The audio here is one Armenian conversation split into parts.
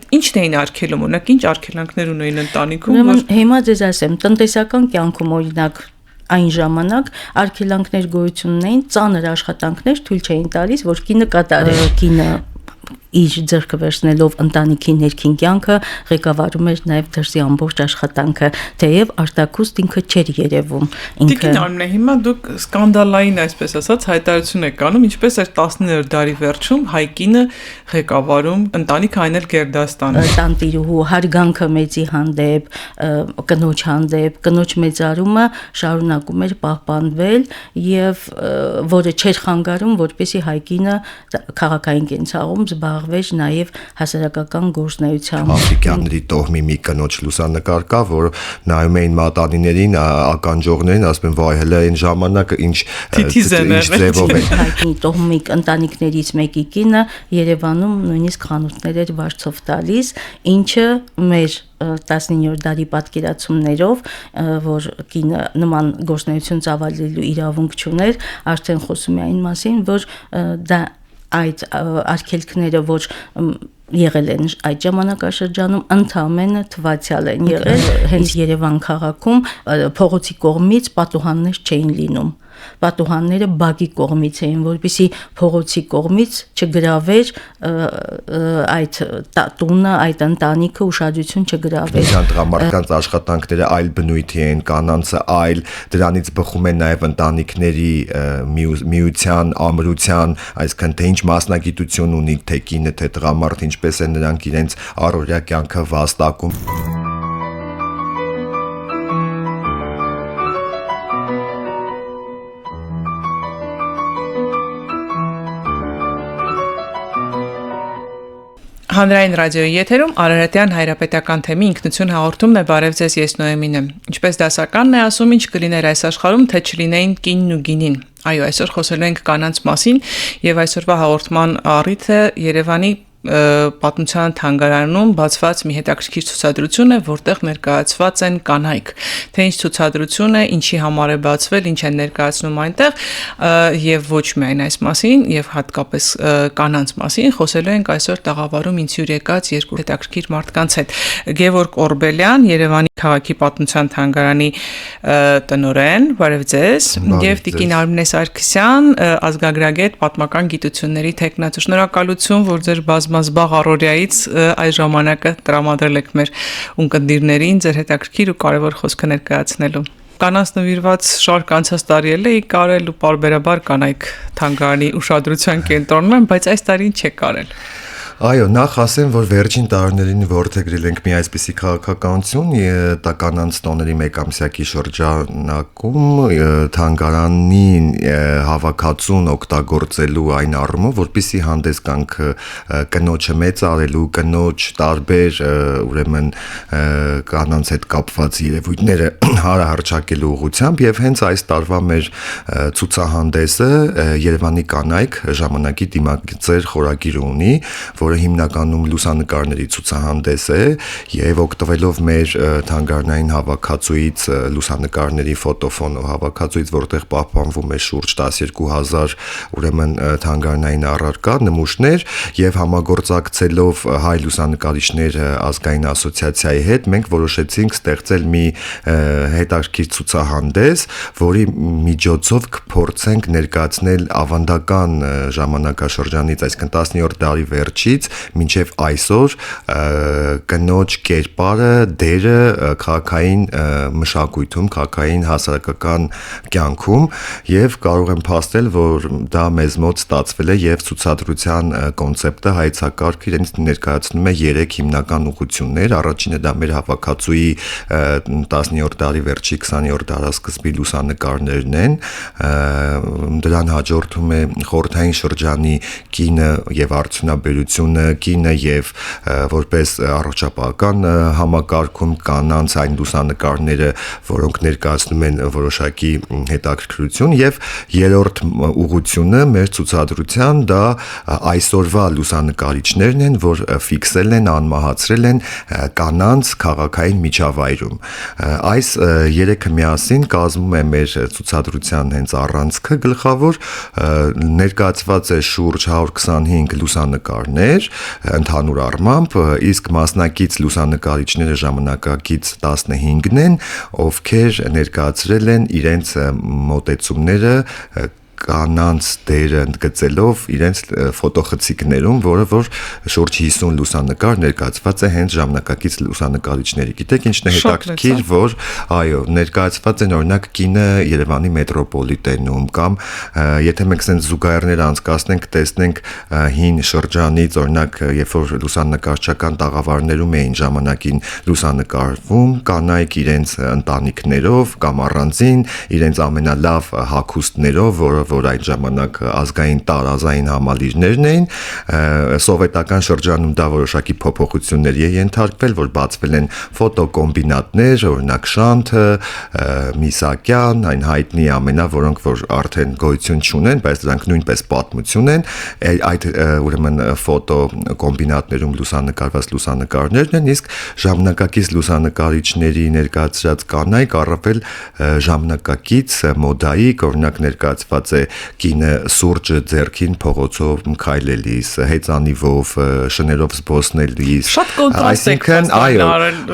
Ինչն էին արգելում, օրինակ ինչ արգելանքներ ունեին ընտանիքում, որ հիմա ձեզ ասեմ, տնտեսական կյանքում օրինակ այն ժամանակ արգելանքներ գոյություն ունեին, ծանր աշխատանքներ թույլ չէին տալիս, որ կինը կատարի, կինը իր ձեռքը վերցնելով ընտանիքի ներքին կյանքը ղեկավարում էր նաև դրսի ամբողջ աշխատանքը, թեև արտաքուստ ինքը չէր երևում։ Տիկին Արմինե, հիմա դուք սկանդալային, այսպես ասած, հայտարարություն եք անում, ինչպես էր 19-րդ դարի վերջում հայ կինը ղեկավարում ընտանիքը, այն էլ Գերդաստանում։ Տանտիրուհու հարգանքը մեծի հանդեպ, կնոջ հանդեպ, կնոջ մեծարումը շարունակում էր պահպանվել եւ որը չէր խանգարում, որպեսզի հայ կինը քաղաքային կենցաղում զբաղվեր նաև հասարակական գործունեությամբ։ Աֆրիկյանների տոհմի մի կնոջ լուսանկար կա, որ նայում էին մատանիներին, ականջողներին, ասում են վայ հələ այն ժամանակը ինչ ձևով են։ Հայտնի տոհմի ընտանիքներից մեկի կինը Երևանում նույնիսկ խանութներ էր վարձով տալիս, ինչը մեր 19-րդ դարի պատկերացումներով, որ կինը նման գործունեություն ծավալելու իրավունք չուներ, արդեն խոսում է այն մասին, որ դա այդ արգելքները, որ եղել են այդ ժամանակաշրջանում, ընդամենը թվացial են եղել, հենց Երևան քաղաքում փողոցի կողմից պատուհաններ չէին լինում։ Պատուհանները բակի կողմից էին, որպեսզի փողոցի կողմից չգրավեր այդ տունը, այդ ընտանիքը ուշադրություն չգրավեր։ Տղամարդկանց աշխատանքները այլ բնույթի են, կանանցը այլ, դրանից բխում են նաև ընտանիքների միության, ամրության, այսինքն թե ինչ մասնագիտություն ունի թե կինը, թե տղամարդը, ինչպես են նրանք իրենց առօրյա կյանքը վաստակում։ Հանրային ռադիոյի եթերում Արարատյան հայրապետական թեմի ինքնություն հաղորդումն է, բարև ձեզ, ես Նոեմին եմ։ Ինչպես դասականն է ասում, ինչ կլիներ այս աշխարհում, թե չլինեին կինն ու գինին։ Այո, այսօր խոսելու ենք կանանց մասին, եւ այսօրվա հաղորդման առիթը Երևանի պատմության թանգարանում բացված մի հետաքրքիր ցուցադրություն է, որտեղ ներկայացված են կանայք։ Թե ինչ ցուցադրություն է, ինչի համար է բացվել, ինչ են ներկայացնում այնտեղ, եւ ոչ միայն այս մասին, եւ հատկապես կանանց մասին խոսելու ենք այսօր տաղավարում ինձ հյուր եկած երկու հետաքրքիր մարդկանց հետ։ Գևորգ Օրբելյան, Երևանի քաղաքի պատմության թանգարանի տնօրեն, բարև ձեզ, եւ Տիկին Արմինե Սարգսյան, ազգագրագետ, պատմական գիտությունների թեկնածու։ Շնորհակալություն, որ ձեր բազմազբաղ առօրյայից այս ժամանակը տրամադրել եք մեր ունկնդիրներին ձեր հետաքրքիր ու կարևոր խոսքը ներկայացնելու։ Կանանց նվիրված շարք անցած տարի էլ էի կարել ու պարբերաբար կանայք թանգարանի ուշադրության կենտրոնում են, բայց այս տարի ինչ եք կարել։ Այո, նախ ասեմ, որ վերջին տարիներին որդեգրել ենք մի այսպիսի քաղաքականություն, կանանց տոների մեկամսյակի շրջանակում թանգարանի հավաքածուն օգտագործելու այն առումով, որպեսզի հանդես գանք կնոջը մեծարելու, կնոջ տարբեր ուրեմն կանանց հետ կապված երևույթները հարահրճակելու ուղղությամբ եւ հենց այս տարվա մեր ցուցահանդեսը Երևանի կանայք ժամանակի դիմագծեր խորագիր ունի, որը հիմնականում լուսանկարների ցուցահանդես է եւ օգտվելով մեր թանգարանային հավաքածուից լուսանկարների ֆոտոֆոնո հավաքածուից, որտեղ պահպանվում է շուրջ 12000 ուրեմն թանգարանային առարկա նմուշներ եւ համագործակցելով հայ լուսանկարիչներ ազգային ասոցիացիայի հետ մենք որոշեցինք ստեղծել մի հետաքրքիր ցուցահանդես, որի միջոցով կփորձենք ներկայացնել ավանդական ժամանակաշրջանից, այսինքն 17-րդ դարի վերջից մինչև այսօր կնոջ կերպարը, դերը քաղաքային մշակույթում, քաղաքային հասարակական կյանքում եւ կարող եմ փաստել, որ դա մեզ մոտ ստացվել է եւ ցուցադրության կոնցեպտը հայեցակարգը իրենց ներկայացնում է 3 հիմնական ուղղություններ։ Առաջինը դա մեր հավաքածուի 19-րդ դարի վերջի 20-րդ դարասկզբի լուսանկարներն են։ Դրան հաջորդում է խորհրդային շրջանի կինը եւ արդյունաբերությունը, կինը եւ որպես առողջապահական համակարգում կանանց այն լուսանկարները, որոնք ներկայացնում են որոշակի հետաքրքրություն եւ երրորդ ուղղությունը մեր ցուցադրության դա այսօրվա լուսանկարիչներն են, որ ֆիքսել են, անմահացրել են կանանց քաղաքային միջավայրում։ Այս երեքը միասին կազմում է մեր ցուցադրության հենց առանցքը գլխավոր, ներկայացված է շուրջ 125 լուսանկարներ էր ընդհանուր առմամբ, իսկ մասնակից լուսանկարիչները ժամանակակից 15-ն են, ովքեր ներկայացրել են իրենց մոտեցումները կանանց դերը ընդգծելով իրենց ֆոտոխցիկներում, որը որ շուրջ 50 լուսանկար ներկայացված է հենց ժամանակակից լուսանկարիչների։ Գիտեք ինչն է հետաքրքիր, որ այո, ներկայացված են օրինակ կինը Երևանի մետրոպոլիտենում կամ եթե մենք sense զուգահեռներ անցկացնենք, տեսնենք հին շրջանից, օրինակ երբ որ լուսանկարչական տաղավարներում էին ժամանակին լուսանկարվում կանայք իրենց ընտանիքներով կամ առանձին իրենց ամենալավ հագուստներով, որ այդ ժամանակ ազգային տարազային համալիրներն էին, սովետական շրջանում դա որոշակի փոփոխությունների է ենթարկվել, որ բացվել են ֆոտոկոմբինատներ, օրինակ Շանթը, Միսակյան, այն հայտնի ամենա, որոնք որ արդեն գոյություն չունեն, բայց դրանք նույնպես պատմություն են, այդ ուրեմն ֆոտոկոմբինատներում լուսանկարված լուսանկարներն են, իսկ ժամանակակից լուսանկարիչների ներկայացրած կանայք առավել ժամանակակից մոդայիկ, օրինակ ներկայացված կինը սուրճը ձեռքին փողոցով քայլելիս, հեծանիվով, շներով զբոսնելիս, շատ կոնտրաստ է,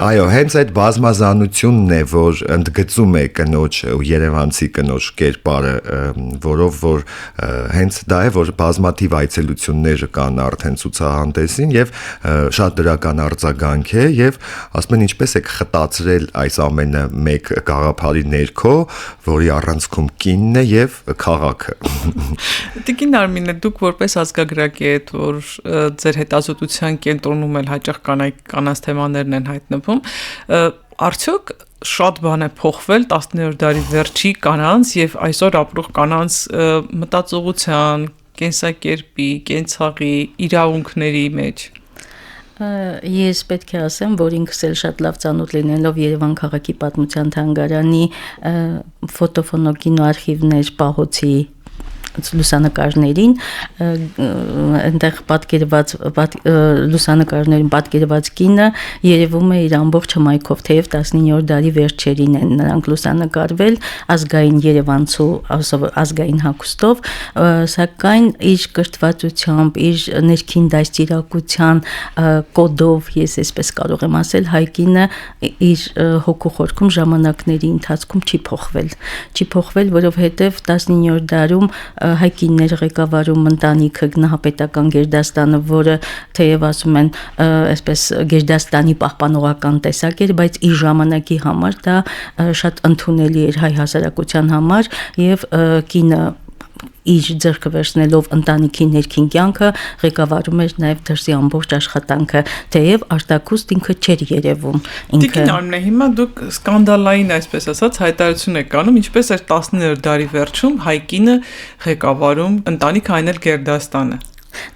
այո, հենց այդ բազմազանությունն է, որ ընդգծում է կնոջ ու երևանցի կնոջ կերպարը, որով որ հենց դա է, որ բազմաթիվ այցելություններ կան արդեն ցուցահանդեսին եւ շատ դրական արձագանք է եւ ասում են ինչպես է խտացրել այս ամենը մեկ գաղափարի ներքո, որի առանցքում կինն է եւ քաղաքը։ Տիկին Արմինե, դուք որպես ազգագրագետ, որ ձեր հետազոտության կենտրոնում էլ հաճախ կանանց թեմաներն են հայտնվում, արդյոք շատ բան է փոխվել 19-րդ դարի վերջի կանանց եւ այսօր ապրող կանանց մտածողության, կենսակերպի, կենցաղի, իրավունքների մեջ։ Ես պետք է ասեմ, որ ինքս էլ շատ լավ ծանոթ լինելով Երևան քաղաքի պատմության թանգարանի ֆոտոֆոնոգին արխիվներ պահոցի լուսանկարներին, այնտեղ պատկերված լուսանկարներին պատկերված կինը երևում է իր ամբողջ հմայքով, թեև 19-րդ դարի վերջերին են նրանք լուսանկարվել ազգային երևանցու ազգային հագուստով, սակայն իր կրթվածությամբ, իր ներքին դաստիարակության կոդով, ես այսպես կարող եմ ասել, հայ կինը իր հոգու խորքում ժամանակների ընթացքում չի փոխվել, որովհետև 19-րդ դարում հայ կիններ ղեկավարում ընտանիքը գնահապետական գերդաստանը, որը թեև ասում են այսպես գերդաստանի պահպանողական տեսակ էր, բայց իր ժամանակի համար դա շատ ընդունելի էր հայ հասարակության համար եւ կինը իր ձեռքը վերցնելով ընտանիքի ներքին կյանքը ղեկավարում էր նաև դրսի ամբողջ աշխատանքը, թեև արտաքուստ ինքը չէր երևում։ Տիկին Արմինե, հիմա դուք սկանդալային, այսպես ասած, հայտարարություն եք անում, ինչպես էր 19-րդ դարի վերջում հայ կինը ղեկավարում ընտանիքը, այն էլ գերդաստանը։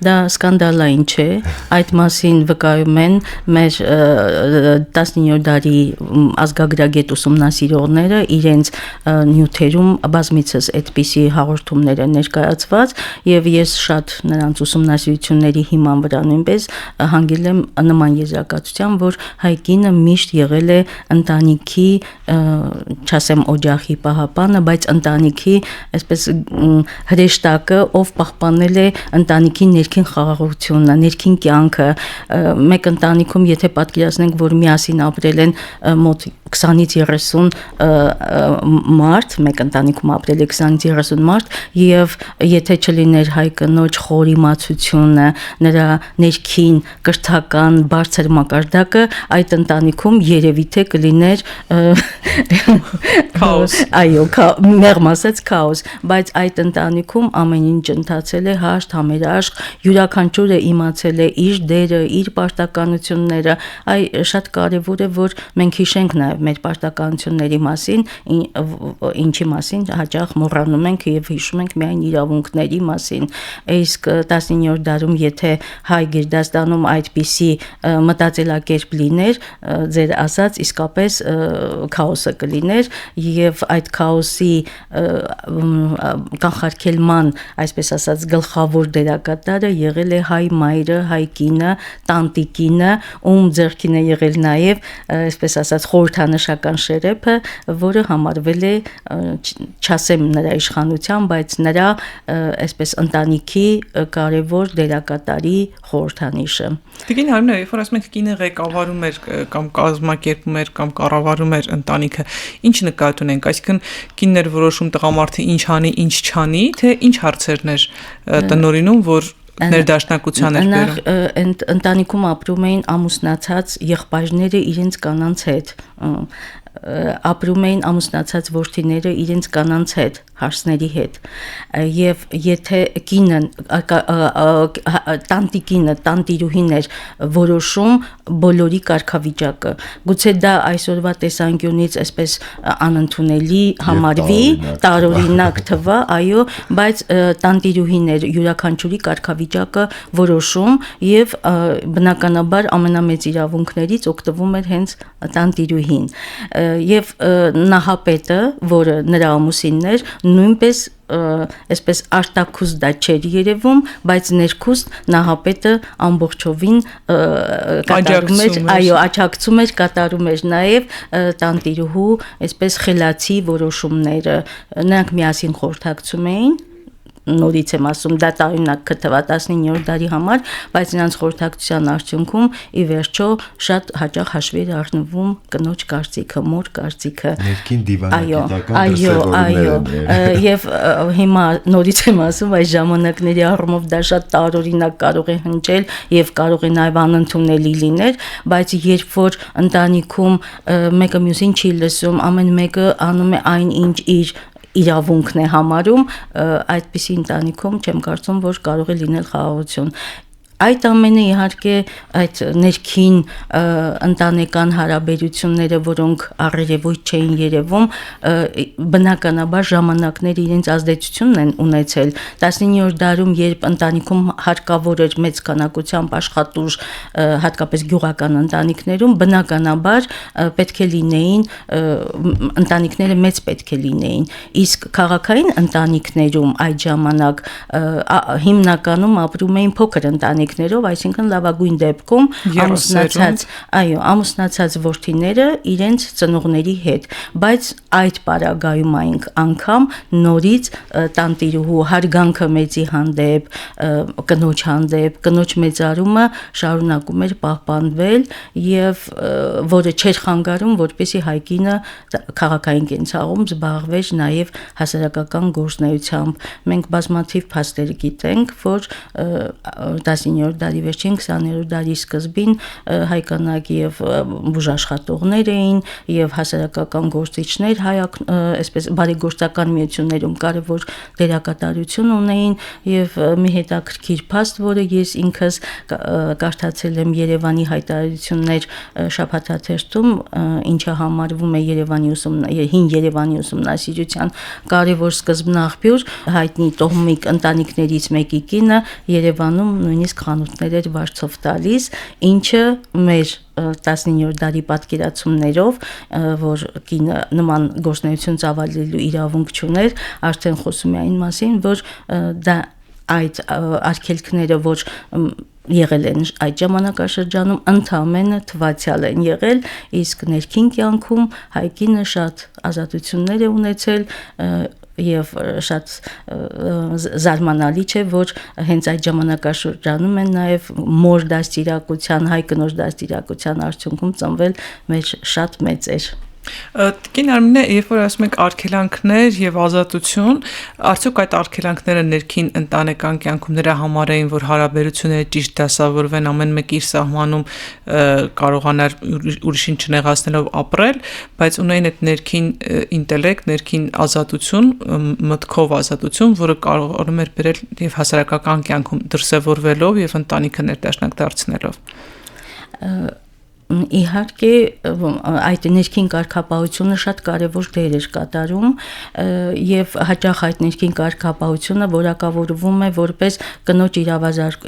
Դա սկանդալային չէ, այդ մասին վկայում են մեր 19-րդ դարի ազգագրագետ ուսումնասիրողները իրենց նյութերում բազմիցս այդպիսի հաղորդումներ են ներկայացված եւ ես շատ նրանց ուսումնասիրությունների հիման վրա նույնպես հանգել եմ նման եզրակացության, որ հայ կինը միշտ եղել է ընտանիքի, չասեմ օջախի պահապանը, բայց ընտանիքի այսպես հրեշտակը, ով պահպանել է ընտանիքի ներքին խաղաղությունը, ներքին կյանքը, մեկ ընտանիքում եթե պատկերացնենք, որ միասին ապրել են մոտ 20-ից 30 մարդ, մեկ ընտանիքում ապրել է 20-ից 30 մարդ եւ եթե չլիներ հայ կնոջ խորիմացությունը, նրա ներքին կրթական բարձր մակարդակը, այդ ընտանիքում երևի թե կլիներ քաոս։ Այո, մեղմ ասած քաոս, բայց այդ ընտանիքում ամեն ինչ ընթացել է հաշտ, համերաշխ, յուրաքանչյուրը իմացել է իր դերը, իր պարտականությունները, շատ կարևոր է, որ մենք հիշենք նաեւ մեր պարտականությունների մասին, ինչի մասին հաճախ մոռանում ենք եւ հիշում ենք միայն իրավունքների մասին։ Իսկ 19-րդ դարում եթե հայ գերդաստանում այդպիսի մտածելակերպ լիներ, ձեր ասած իսկապես քաոսը կլիներ եւ այդ քաոսի կանխարգելման, այսպես ասած, գլխավոր դերակատարը եղել է հայ մայրը, հայ կինը, տանտիկինը, ում ձեռքին է եղել նաեւ, այսպես ասած, խորհրդան խորհրդանշական շերեփը, որը համարվել է չասեմ նրա իշխանության, բայց նրա այսպես ընտանիքի կարևոր դերակատարի խորհրդանիշը։ Տիկին Հարմինե, երբ որ ասում ենք կինը ղեկավարում էր կամ կազմակերպում էր կամ կառավարում էր ընտանիքը, ինչ նկատի ունենք, այսինքն կինն էր որոշում տղամարդը ինչ անի, ինչ չանի, թե ինչ հարցերն էր տնօրինում, որ ներդաշնակության էր բերում։ Նախ ընտանիքում ապրում էին ամուսնացած եղբայրները իրենց կանանց հետ, ապրում էին ամուսնացած որդիները իրենց կանանց հետ, հարսների հետ, եւ եթե կինը տանտիկինը, տանտիրուհին էր որոշում բոլորի կարգավիճակը, գուցե դա այսօրվա տեսանկյունից այսպես անընդունելի համարվի, տարօրինակ թվա, այո, բայց տանտիրուհին էր յուրաքանչյուրի կարգավիճակը որոշում եւ բնականաբար ամենամեծ իրավունքներից օգտվում էր հենց տանտիրուհին եւ նահապետը, որը նրա ամուսինն էր, նույնպես այսպես արտաքուստ դա չէր երևում, բայց ներքուստ նահապետը ամբողջովին կատարում էր, այո, աջակցում էր, կատարում էր նաև տանտիրուհու այսպես խելացի որոշումները, նրանք միասին խորհրդակցում էին, նորից եմ ասում, դա տարօրինակ կթվա 19-րդ դարի համար, բայց նրանց խորհրդակցության արդյունքում ի վերջո շատ հաճախ հաշվի էր առնվում կնոջ կարծիքը, մոր կարծիքը։ Ներքին դիվանագիտական դրսևորումներ։ Եվ հիմա նորից եմ ասում, այս ժամանակների առումով դա շատ տարօրինակ կարող է հնչել եւ կարող է նաեւ անընդունելի լինել, բայց երբ որ ընտանիքում մեկը մյուսին չի լսում, ամեն մեկը անում է այն, ինչ իր իրավունքն է համարում, այդպիսի ընտանիքում չեմ կարծում, որ կարող է լինել խաղաղություն։ Այդ ամենը իհարկե այդ ներքին ընտանեկան հարաբերությունները, որոնք առերևույթ չէին երևում, բնականաբար ժամանակները իրենց ազդեցությունն են ունեցել 19-րդ դարում, երբ ընտանիքում հարկավոր էր մեծ քանակությամբ աշխատուժ, հատկապես գյուղական ընտանիքներում, բնականաբար պետք է լինեին ընտանիքները մեծ պետք է լինեին, իսկ քաղաքային ընտանիքներում այդ ժամանակ հիմնականում ապրում էին փոքր ընտանիքներով, այսինքն լավագույն դեպքում ամուսնացած որդիները իրենց ծնողների հետ, բայց այդ պարագայում այն անգամ նորից տանտիրուհու հարգանքը մեծի հանդեպ, կնոջ հանդեպ, կնոջ մեծարումը շարունակում էր պահպանվել եւ որը չէր խանգարում, որպեսզի հայկինը քաղաքային կենցաղում զբաղվեր նաեւ հասարակական գործունեությամբ։ Մենք բազմաթիվ փաստեր գիտենք, որ 19-րդ դարի վերջին 20-րդ դարի սկզբին հայկանակ եւ բուժաշխատողներ էին եւ հասարակական գործիչներ այսպես բարեգործական միություններում կարևոր դերակատարություն ունեին եւ մի հետաքրքիր փաստ, որը ես ինքս կարդացել եմ Երևանի հայտարարություններ շաբաթաթերթում, ինչը համարվում է հին Երևանի ուսումնասիրության կարևոր սկզբնաղբյուր, հայտնի տոհմիկ ընտանիքներից մեկի կինը Երևանում նույնիսկ խանութներ էր վարձով տալիս, ինչը մեր 19-րդ դարի պատկերացումներով, որ կինը նման գործունեություն ծավալելու իրավունք չուներ, արդեն խոսում է այն մասին, որ դա այդ արգելքները, որ եղել են այդ ժամանակաշրջանում, ընդամենը թվացial են եղել, իսկ ներքին կյանքում հայկինը շատ ազատություններ է ունեցել եւ շատ զարմանալի չէ, որ հենց այդ ժամանակաշրջանում են նաեւ մոր դաստիարակության, հայ կնոջ դաստիարակության արդյունքում ծնվել մեր շատ մեծեր։ Տիկին Արմինե, երբ որ ասում ենք արգելանքներ եւ ազատություն, արդյոք այդ արգելանքները ներքին ընտանեկան կյանքում նրա համար էին, որ հարաբերությունները ճիշտ դասավորվեն, ամեն մեկ իր սահմանում կարողանար ուրիշին չնեղացնելով ապրել, բայց ունեին այդ ներքին ինտելեկտ, ներքին ազատություն, մտքով ազատություն, որը կարողանում էր բերել եւ հասարակական կյանքում դրսևորվելով եւ ընտանիքը ներդաշնակ դարձնելով։ Իհարկե այդ ներքին կարգապահությունը շատ կարևոր դեր էր կատարում եւ հաճախ այդ ներքին կարգապահությունը որակավորվում է որպես կնոջ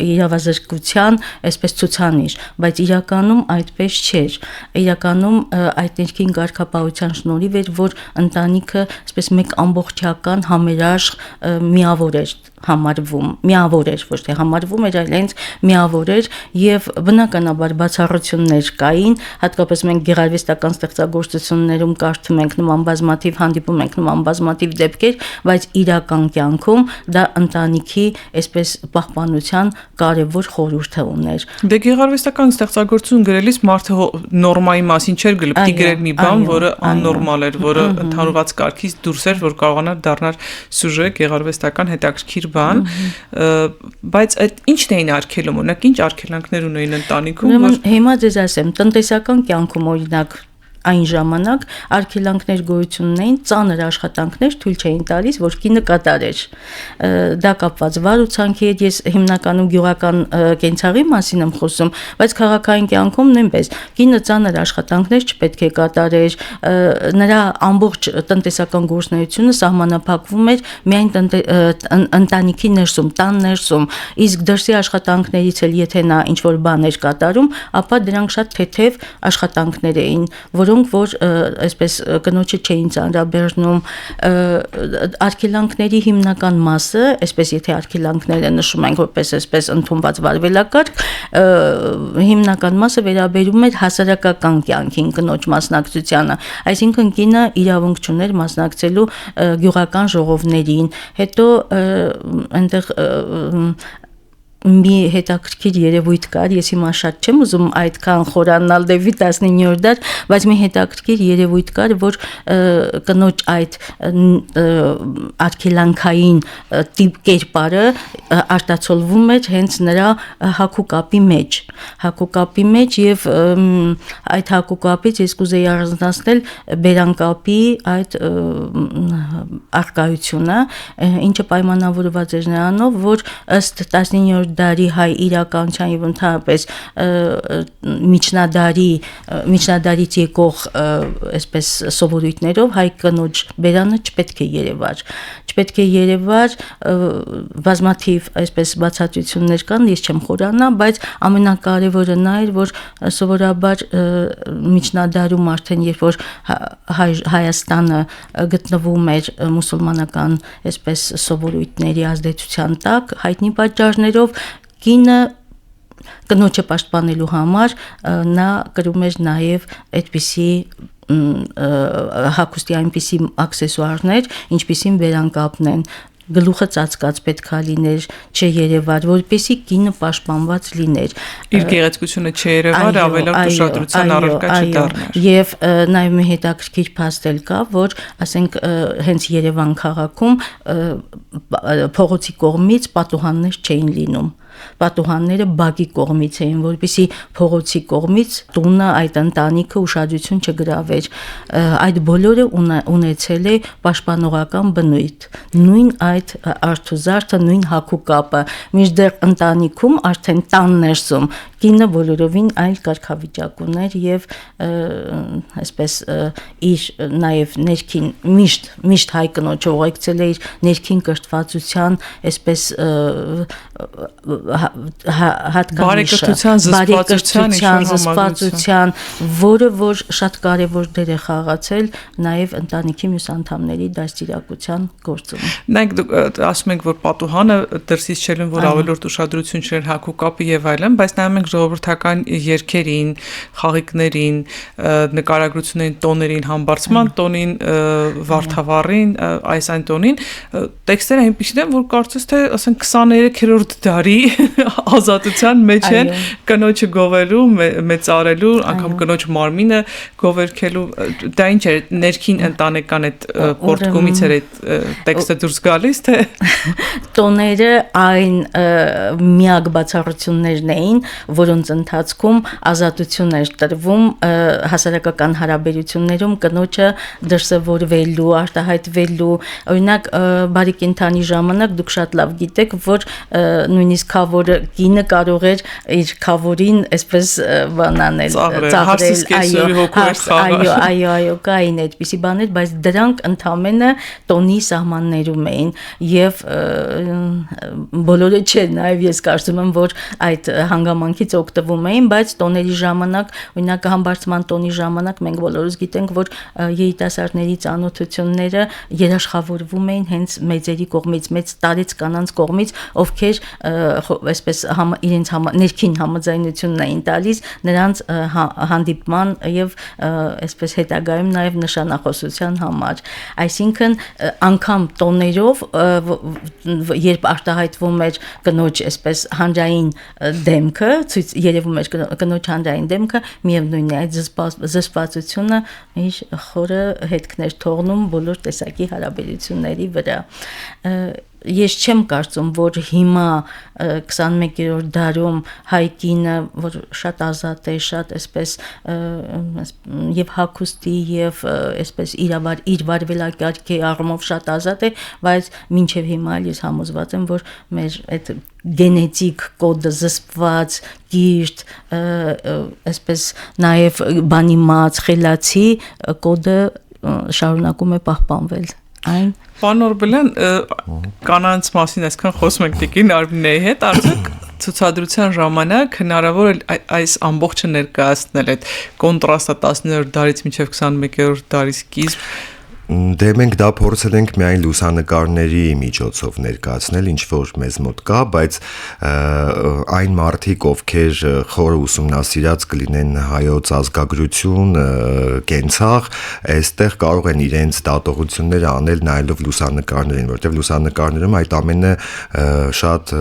իրավազրկության այսպես ցուցանիշ, բայց իրականում այդպես չէր։ Իրականում այդ ներքին կարգապահության շնորհիվ էր, որ ընտանիքը այսպես մեկ ամբողջական համերաշխ միավոր էր համարվում, միավոր էր, ոչ թե համարվում էր, այլ հենց միավոր էր եւ բնականաբար բացառություններ կային, հատկապես մենք գեղարվեստական ստեղծագործություններում կարդում ենք նման բազմաթիվ, հանդիպում ենք նման բազմաթիվ դեպքեր, բայց իրական կյանքում դա ընտանիքի այսպես պահպանության կարևոր խորհուրդ է ուներ։ Դե գեղարվեստական ստեղծագործություն գրելիս մարդը նորմայի մասին չէր գրել, պիտի գրեր մի բան, որը աննորմալ էր, որը ընդհանրված կարգից դուրս էր, որ կարողանար դառնալ սյուժե, գեղարվեստական հետաքրքիր բան, բայց այդ ի՞նչն էին արգելում, օրինակ ինչ արգելանքներ ունեին ընտանիքում, որ հիմա ձեզ ասեմ, տնտեսական կյանքում օրինակ այն ժամանակ արգելանքներ գոյություն ունեին, ծանր աշխատանքներ թույլ չէին տալիս, որ կինը կատարեր։ Դա կապված վարուցանքի հետ, ես հիմնականում գյուղական կենցաղի մասին եմ խոսում, բայց քաղաքային կյանքում նույնպես կինը ծանր աշխատանքներ չպետք է կատարեր, նրա ամբողջ տնտեսական գործունեությունը սահմանափակվում էր միայն ընտանիքի ներսում, տան ներսում, իսկ դրսի աշխատանքներից էլ եթե նա ինչ-որ բաներ կատարում, ապա դրանք շատ թեթև աշխատանքներ էին, որոնք որ այսպես կնոջը չէին ծանրաբեռնում, արգելանքների հիմնական մասը, այսպես եթե արգելանքները նշում ենք որպես այսպես ընդունված վարվելակարգ, հիմնական մասը վերաբերում էր հասարակական կյանքին, կնոջ մասնակցությանը, այսինքն կինը իրավունք չուներ մասնակցելու գյուղական ժողովներին, հետո այնտեղ մի հետաքրքիր երևույթ կար, ես հիմա շատ չեմ ուզում այդքան խորանալ դեպի 19-րդ դար, բայց մի հետաքրքիր երևույթ կար, որ կնոջ այդ արգելանքային տիպ կերպարը արտացոլվում էր հենց նրա հագուկապի մեջ եւ այդ հագուկապից ես կուզեի առանձնացնել բերանկապի այդ արկայությունը, ինչը պայմանավորված էր նրանով, որ ըստ 19-րդ դարի հայ իրականության եւ ընդհանրապես միջնադարից եկող այսպես սովորույթներով հայ կնոջ բերանը չպետք է երևար, բազմաթիվ այսպես բացատրություններ կան, ես չեմ խորանա, բայց ամենակարևորը նա էր, որ սովորաբար միջնադարում արդեն երբ որ Հայաստանը գտնվում էր մուսուլմանական այսպես սովորույթների ազդեցության տակ, հայտնի պատճառներով կինը կնոջը պաշտպանելու համար նա կրում էր նաև այդպիսի հագուստի այնպիսի աքսեսուարներ, ինչպիսին բերանկապն են, գլուխը ծածկած պետք է լիներ, չերևար, որպեսզի կինը պաշտպանված լիներ։ Իր գեղեցկությունը չերևար, ավելորդ ուշադրության առարկա չդառնար։ Եվ նաև մի հետաքրքիր փաստ էլ կա, որ ասենք հենց Երևան քաղաքում փողոցի կողմից պատուհաններ չէին լինում։ Պատուհանները բակի կողմից էին, որպեսզի փողոցի կողմից տունը այդ ընտանիքը ուշադրություն չգրավեր։ Այդ բոլորը ունեցել է պաշտպանողական բնույթ։ Նույն այդ արթուզարդը, նույն հագուկապը, մինչդեռ ընտանիքում արդեն տան ներսում կինը բոլորովին այլ կարգավիճակ ուներ եւ այսպես իր նաեւ ներքին միշտ հայ կնոջը ուղեկցել է իր ներքին կրթվածության այսպես բարեկրթության զսպվածության, որը որ շատ կարևոր դեր է խաղացել նաև ընտանիքի մյուս անդամների դաստիարակության գործում։ Մենք ասում ենք, որ պատուհանը դրսից չելուն, որ ավելորդ ուշադրություն չեր հագուկապը եւ այլն, բայց նայում ենք ժողովրդական երգերին, խաղիկներին, նկարագրություններին, տոներին, համբարձման տոնին, վարդավառին, այս այն տոնին, տեքստերը այնպիսին են, որ կարծես թե ասենք 23-րդ դարի ազատության մեջ են կնոջը գովելու, մեծարելու, անգամ կնոջ մարմինը գովերքելու, դա ինչ էր, ներքին ընտանեկան այդ պորտկումից էր այդ տեքստը դուրս գալիս, թե տոները այն միակ բացառություններն էին, որոնց ընթացքում ազատություն էր տրվում հասարակական հարաբերություններում կնոջը դրսևորվելու, արտահայտվելու, օրինակ բարի կենդանի ժամանակ դուք շատ լավ գիտեք, որ նույնիսկ քավորը կինը կարող էր իր քավորին այսպես բանանել, ծաղրել, այո, կային այդպիսի բաներ, բայց դրանք ընդամենը տոնի սահմաններում էին եւ բոլորը չէ, նաեւ ես կարծում եմ, որ այդ հանգամանքից դրանից օգտվում էին, բայց տոների ժամանակ, օրինակ համբարձման տոնի ժամանակ մենք բոլորս գիտենք, որ երիտասարդների ծանոթությունները երաշխավորվում էին հենց մեծերի կողմից, մեծ տարեց կանանց կողմից, ովքեր այսպես իրենց ներքին համաձայնությունն էին տալիս նրանց հանդիպման եւ այսպես հետագայում նաեւ նշանախոսության համար։ Այսինքն անգամ տոներով երբ արտահայտվում էր կնոջ այսպես հանրային դեմքը, երևում էր կնոջ հանրային դեմքը, միևնույնն է այդ զսպվածությունը իր խորը հետքներ թողնում բոլոր տեսակի հարաբերությունների վրա։ Ես չեմ կարծում, որ հիմա 21-րդ դարում հայ կինը, որ շատ ազատ է, շատ այսպես եւ հագուստի եւ այսպես իր վարվելակարգի առումով շատ ազատ է, բայց մինչեւ հիմա ես համոզված եմ, որ մեր այդ գենետիկ կոդը զսպված, կիրթ, այսպես նաեւ բանիմաց, խելացի կոդը շարունակում է պահպանվել։ Այն Պարոն Օրբելյան, կանանց մասին այսքան խոսում ենք Տիկին Արմինեի հետ, արդյոք ցուցադրության ժամանակ հնարավոր է այս ամբողջը ներկայացնել այդ կոնտրաստը 19-րդ դարից մինչև 21-րդ դարի սկիզբ։ Դե մենք դա փորձել ենք միայն լուսանկարների միջոցով ներկայացնել, ինչ որ մեզ մոտ կա, բայց այն մարդիկ, ովքեր խորը ուսումնասիրած կլինեն հայոց ազգագրություն, կենցաղ, այստեղ կարող են իրենց դատողությունները անել նայելով լուսանկարներին, որտեղ լուսանկարներում այդ ամենը շատ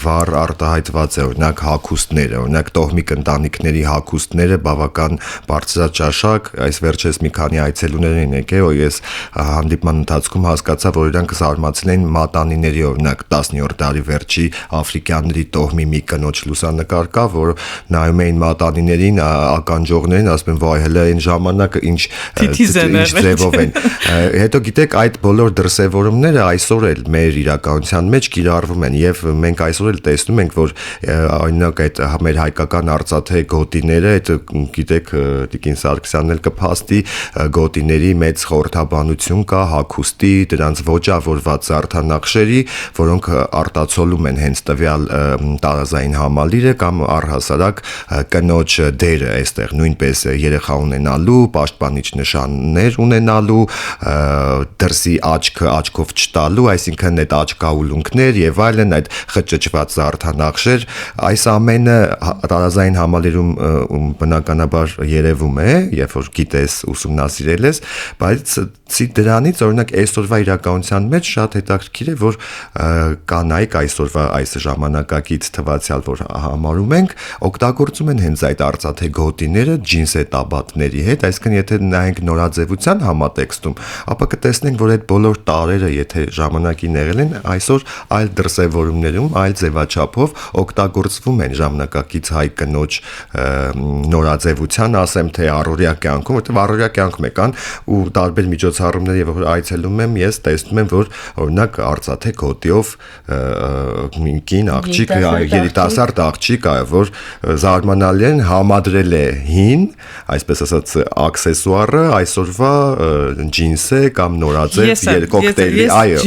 վառ արտահայտված է, օրինակ հագուստները, օրինակ տոհմիկ ընտանիքների հագուստները բավական բարձրաճաշակ, այս վերջերս մի քանի այցելուներ են եկել, ես հանդիպման ընթացքում հասկացա, որ իրանք զարմացել են մատանիների, օրինակ 17-րդ դարի վերջի աֆրիկյանների տոհմի մի կնոջ լուսանկար կա, որ նայում էին մատանիներին, ականջողներին, ասում են, վայ, հələ այն ժամանակը ինչ ձևով են։ Հետո գիտեք, այդ բոլոր դրսևորումները այսօր էլ մեր իրականության մեջ կիրառվում են եւ մենք այսօր էլ տեսնում ենք, որ օրինակ այդ մեր հայկական արծաթե գոտիները, այդ գիտեք, Տիկին Սարգսյանն էլ կփաստի գոտիների մեծ խորհրդաբանություն կա հագուստի, դրանց ոճավորված զարդանախշերի, որոնք արտացոլում են հենց տվյալ տարազային համալիրը կամ առհասարակ կնոջ դերը այստեղ, նույնպես երեխա ունենալու, պաշտպանիչ նշաններ ունենալու, դրսի աչքով չտալու, այսինքն այդ աչքաուլունքներ եւ այլն, այդ խճճված զարդանախշեր, այս ամենը տարազային համալիրում բնականաբար երևում է, երբ որ գիտես ուսումնասիրել ես, բայց դրանից օրինակ այսօրվա իրականության մեջ շատ հետաքրքիր է, որ կանայք այսօրվա այս ժամանակակից թվացial, որ համարում ենք, օգտագործում են հենց այդ արծաթե գոտիները ջինսե տաբատների հետ, այսինքն եթե նայենք նորաձևության համատեքստում, ապա կտեսնենք, որ այդ բոլոր տարերը, եթե ժամանակին եղել են, այսօր այլ դրսևորումներում, այլ ձևաչափով օգտագործվում են ժամանակակից հայ կնոջ նորաձևության, ասեմ թե առօրյա կյանքում, որտեղ առօրյա կյանքում եկան ու տարբեր միջոցառումներ եւ որ այցելում եմ, ես տեսնում եմ, որ օրինակ արծաթե գոտիով կին աղջիկ, երիտասարդ աղջիկ, որ զարմանալի են համադրել է հին, այսպես ասած, աքսեսուարը այսօրվա ջինսը կամ նորաձև կոկտեյլի, այո,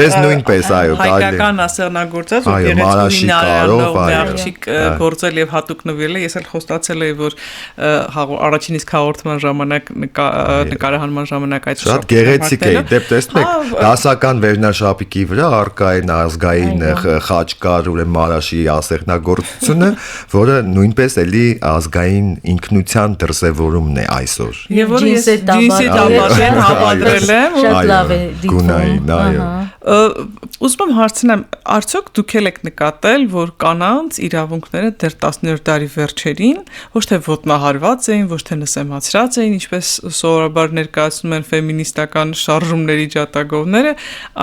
ձեզ նույնպես, այո, հայկական ասեղնագործած ու գեղեցկուհի նարարով աղջիկ գործել եւ հատուկ նվիրել է, ես էլ խոստացել եմ, որ առաջին իսկ հաղորդման ժամանակ նկարահանման ժամանակ այդ շատ գեղեցիկ է, դեպ տեսնեք, դասական վերնաշապիկի վրա առկա է ազգային խաչկար ուրեմն Մարաշի ասեղնագործությունը, որը նույնպես էլի ազգային ինքնության դրսևորումն է այսօր։ Եվ որ ես ջինսի տաբատներ հավադրել եմ, շատ լավ է գունային, այո։ Ուզում եմ հարցնեմ, արդյոք դուք եք նկատել, որ կանանց իրավունքները դեռ 19-րդ դարի վերջերին ոչ թե ոտնահարված էին, ոչ թե նսեմացրած էին, ինչպես սովորաբար ներկայացնում են ֆեմինիստական շարժումների ջատագովները,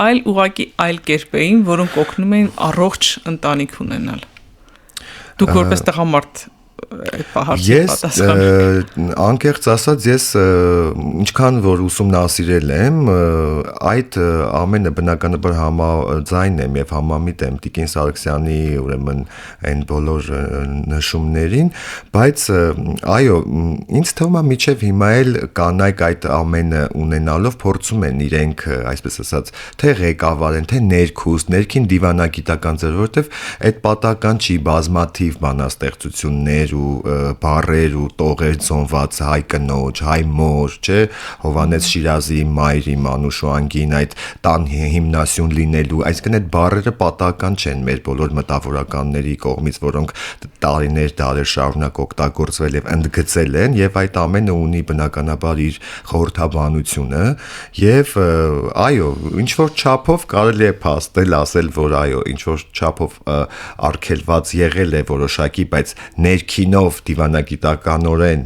այլ ուղղակի այլ կերպ էին, որոնք օգնում էին առողջ ընտանիք ունենալ։ Դուք որպես տղամարդ այդ հարցի պատասխանը։ Անկեղծ ասած, ես ինչքան որ ուսումնասիրել եմ, այդ ամենը բնականաբար համաձայն եմ եւ համամիտ եմ Տիկին Սարգսյանի ուրեմն այն բոլոր նշումներին, բայց այո, ինձ թվում է միջև հիմա էլ կանայք այդ ամենը ունենալով փորձում են իրենք, այսպես ասած, թե ղեկավարեն, թե ներքին դիվանագիտական ձև, որովհետեւ այդ պատական չի բազմաթիվ բանաստեղծություններ ու բառեր ու տողեր ծոնված հայ կնոջ, հայ մոր, չէ, Հովանես Շիրազի մայրի Մանուշուանգին այդ տան հիմնասյուն լինելու, այսինքն այդ բառերը պատական չեն մեր բոլոր մտավորականների կողմից, որոնք տարիներ դարեր շարունակ օգտագործվել եւ ընդգծել են եւ այդ ամենը ունի բնականաբար իր խորհրդաբանությունը եւ այո, ինչ որ չափով կարելի է փաստել ասել, որ այո, ինչ որ չափով արգելված եղել է որոշակի, բայց ներքինով դիվանագիտականորեն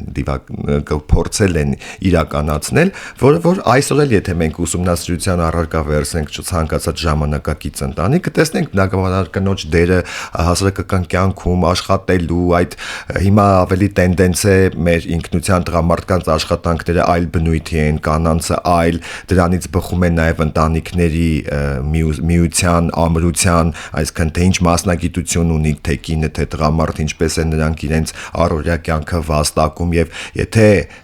փորձել են իրականացնել, որը որ այսօր էլ եթե մենք ուսումնասիրության առարկա վերցնենք ցանկացած ժամանակակից ընտանիք, կտեսնենք բնականաբար կնոջ դերը հասարակական կյանքում աշխատելու, այդ հիմա ավելի տենդենց է մեր ինքնության տղամարդկանց աշխատանքները այլ բնույթի են, կանանցը այլ, դրանից բխում են նաև ընտանիքների միության, ամրության, այսինքն թե ինչ մասնագիտություն ունի թե կինը, թե տղամարդը, ինչպես են նրանք իրենց առօրյա կյանքը վաստակում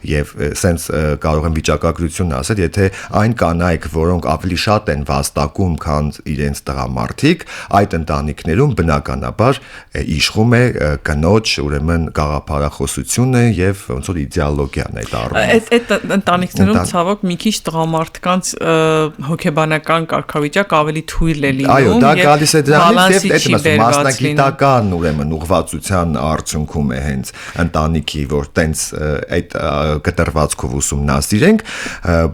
եւ սենց կարող եմ վիճակագրություն ասել, եթե այն կանայք, որոնք ավելի շատ են վաստակում, քան իրենց տղամարդիկ, այդ ընտանիքներում բնականաբար իշխում է կնոջ, ուրեմն գաղափարախոսությունը եւ ոնց որ իդեալոգիան այդ առումով։ Այդ ընտանիքներում ցավոք մի քիչ տղամարդկանց հոգեբանական կարգավիճակ ավելի թույլ է լինում։ Այո, դա գալիս է դրանից եւ այդ մասնագիտական ուրեմն ուղղվածության արդյունքում է հենց ընտանիքի, որ տենց այդ կտրվածքով ուսումնասիրենք,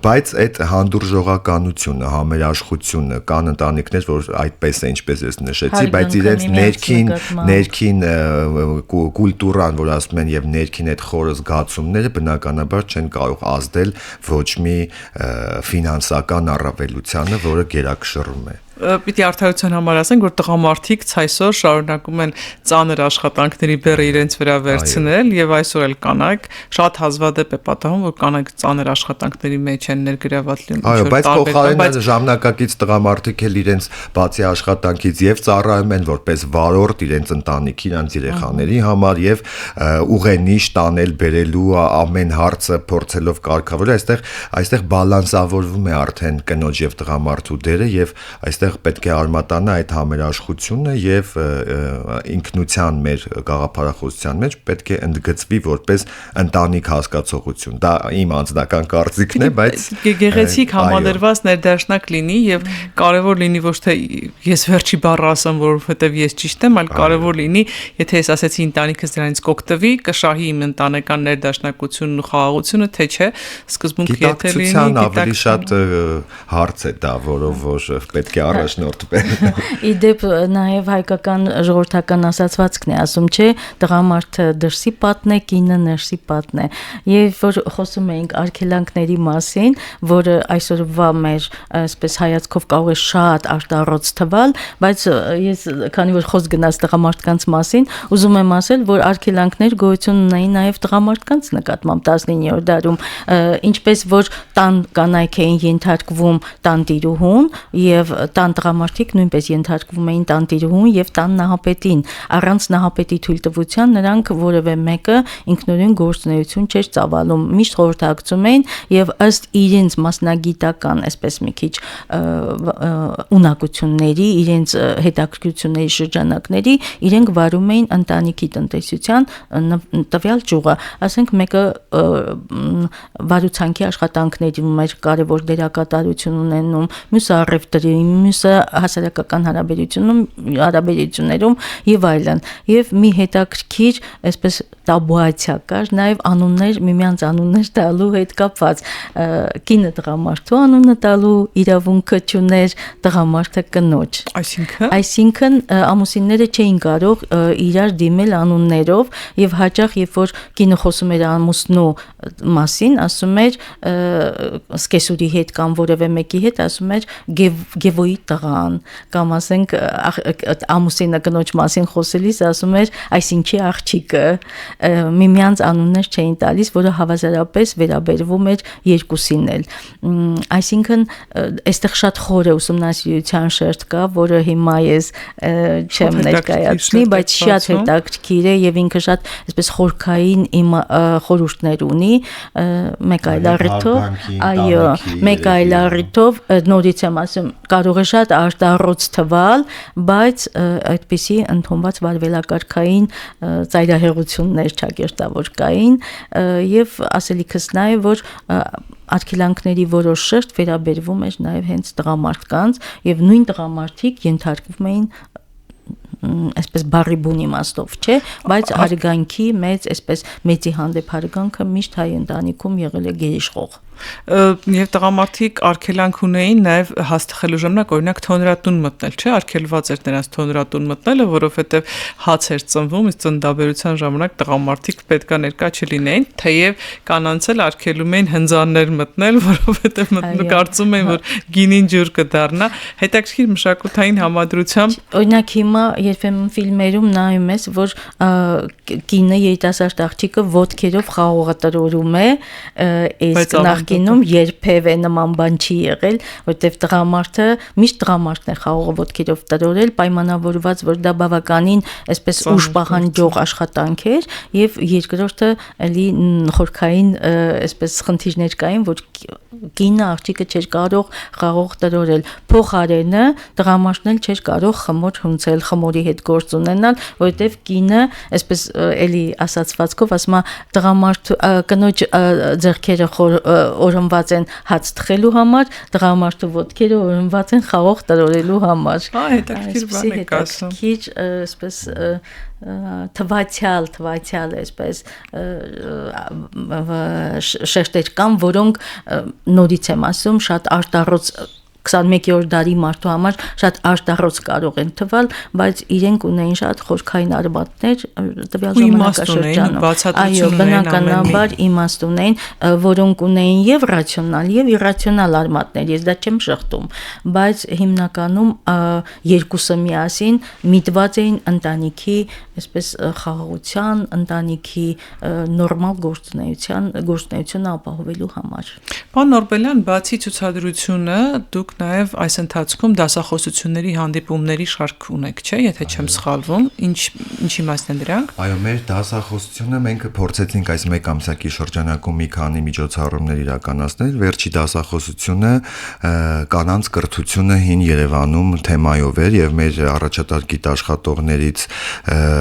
բայց այդ հանդուրժողականությունը, համերաշխությունը կան ընտանիքներ, որ այդպես է, ինչպես ես նշեցի, բայց իրենց ներքին կուլտուրան, որ ասում են եւ ներքին այդ խորը զգացումները բնականաբար չեն կարող ազդել ոչ մի ֆինանսական առավելությանը, որը գերակշռում է։ Պիտի արդարության համար ասենք, որ տղամարդիկ այսօր շարունակում են ծանր աշխատանքների բեռը իրենց վրա վերցնել եւ այսօր էլ կանայք շատ հազվադեպ է պատահում, որ կանայք ծանր աշխատանքների մեջ են ներգրաված լինում։ Այո, բայց փոխարենը ժամանակակից տղամարդիկ էլ իրենց բացի աշխատանքից եւ ծառայում են որպես վարորդ իրենց ընտանիքի, իրենց երեխաների համար եւ ուղենիշ տանել բերելու ամեն հարցը փորձելով կարգավորել, այստեղ բալանսավորվում է արդեն կնոջ եւ տղամարդու դերը եւ այստեղ պետք է արմատանա այդ համերաշխությունը եւ ինքնության մեր գաղափարախոսության մեջ պետք է ընդգծվի որպես ընտանիք հասկացողություն։ Դա իմ անձնական կարծիքն է, բայց գեղեցիկ համադրված ներդաշնակ լինի եւ կարեւոր լինի ոչ թե ես վերջի բառը ասեմ, որովհետեւ ես ճիշտ եմ, այլ կարեւոր լինի, եթե ես ասեցի ընտանիքս դրանից կօգտվի, կշահի իմ ընտանեկան ներդաշնակությունն ու խաղաղությունը, թե չէ, սկզբունքը եթե լինի, ավելի շատ հարց է դա, որով որ պետք է առաջնորդվել։ Իդեպ նաև հայկական ժողովրդական ասացվածքն է ասում, չէ, տղամարդը դրսի պատն է, կինը ներսի պատն է։ Եվ որ խոսում էինք արգելանքների մասին, որը այսօրվա մեր այսպես հայացքով կարող է շատ արտառոց թվալ, բայց ես քանի որ խոսք գնաց տղամարդկանց մասին, ուզում եմ ասել, որ արգելանքներ գոյություն ունեին նաև տղամարդկանց նկատմամբ 19-րդ դարում, ինչպես որ տան կանայք էին ենթարկվում տանտիրուհուն եւ տան տղամարդիկ նույնպես ենթարկվում էին տանտիրուհուն եւ տան նահապետին։ Առանց նահապետի թույլտվության նրանք որևէ մեկը ինքնուրույն գործունեություն չէր ծավալում, միշտ խորհրդակցում էին եւ ըստ իրենց մասնագիտական, այսպես մի քիչ ունակությունների, իրենց հետաքրքրությունների շրջանակների իրենք վարում էին ընտանիքի տնտեսության տվյալ ճյուղը, ասենք մեկը վարուցանքի աշխատանքներում էր կարևոր դերակատարություն ունենում, մյուսը առևտրի, մյուսը հասարակական հարաբերություններում եւ այլն։ Եվ մի հետաքրքիր, այսպես տաբուացիա կար, նաեւ անուններ, միմյանց անուններ տալու հետ կապված, կինը տղամարդու անունը տալու իրավունքը չուներ տղամարդը կնոջ։ Այսինքն ամուսինները չէին կարող իրար դիմել անուններով եւ հաճախ երբ որ կինը խոսում էր ամուսնու մասին, ասում էր սկեսուրի հետ կամ որևէ մեկի հետ, ասում էր Գևոյի տղան, կամ ասենք ամուսինը կնոջ մասին խոսելիս ասում էր, այսինչի աղջիկը, միմյանց անուններ չէին տալիս, որը հավասարապես վերաբերվում էր երկուսին էլ։ Այսինքն այստեղ շատ խոր է ուսումնասիրության շերտ կա, որը հիմա ես չեմ ներկայացնի, բայց շատ հետաքրքիր է եւ ինքը շատ այսպես խորքային խորհուրդներ ունի, մեկ այլ առիթով, այո, մեկ այլ առիթով նորից եմ ասում, կարող է շատ արտառոց թվալ, բայց այդպիսի ընդունված վարվելակարգային ծայրահեղություններ ճակերտավոր կային եւ ասելիքս նա է, որ արգելանքների որոշ շերտ վերաբերվում էր նաեւ հենց տղամարդկանց եւ նույն տղամարդիկ ենթարկվում էին այսպես բարի բուն իմաստով, չէ, բայց արգանքի մեծ, այսպես մեծի հանդեպ արգանքը միշտ հայ ընտանիքում եղել է գերիշխող։ Եվ տղամարդիկ արգելանք ունեին նաև հաստատելու ժամանակ օրինակ թոնրատուն մտնել, չէ, արգելված էր նրանց թոնրատուն մտնելը, որովհետև հաց էր ծնվում, իսկ ծննդաբերության ժամանակ տղամարդիկ պետքա ներկա չլինեին, թեև կանանց էլ արգելում էին հնձաններ մտնել, որովհետև կարծում էին, որ գինին ջուր կդառնա, հետաքրքիր մշակութային համադրությամբ։ Օրինակ հիմա երբեմն ֆիլմերում նայում ես, որ կինը երիտասարդ աղջիկը ոտքերով խաղողը տրորում է, իսկ նախկինում երբևէ նման բան չի եղել, որտեղ տղամարդը միշտ տղամարդն է խաղողը ոտքերով տրորել, պայմանավորված, որ դա բավականին այսպես ուժ պահանջող աշխատանք էր, եւ երկրորդը էլի խորքային այսպես խնդիրներ կային, որ կինը աղջիկը չէր կարող խաղող տրորել, փոխարենը տղամարդն էլ չէր կարող խմոր հունցել, խմորի հետ գործ ունենալ, որովհետև կինը այսպես էլի ասացվածքով ասում է տղամարդ կնոջ ձեռքերը օրնված են հաց թխելու համար, տղամարդու ոտքերը օրնված են խաղող տրորելու համար։ Հետաքրքիր բան եք ասում։ Այսպես թվացյալ այսպես շերտեր կան, որոնք նորից եմ ասում, շատ արտառոց 21-րդ դարի մարդու համար շատ արտառոց կարող են թվալ, բայց իրենք ունեին շատ խորքային արմատներ տվյալ ժամանակաշրջանում։ Այո, բնականաբար իմաստ ունեին, որոնք ունեին եւ ռացիոնալ եւ իրացիոնալ արմատներ, ես դա չեմ շղթում, բայց հիմնականում երկուսը միասին միտված էին ընտանիքի, այսպես խաղաղության, ընտանիքի նորմալ գործունեությունը ապահովելու համար։ Պարոն Նորբելյան, բացի ցուցադրությունը, դուք նաև այս ընթացքում դասախոսությունների հանդիպումների շարք ունեք, չէ՞, եթե չեմ սխալվում, ինչ իմաստ են դրանք։ Այո, մեր դասախոսությունը մենք փորձեցինք այս մեկ ամսակի շրջանակում մի քանի միջոցառումներ իրականացնել։ Վերջի դասախոսությունը կանանց կրթությունը հին Երևանում թեմայով էր եւ մեր առաջատար գիտաշխատողներից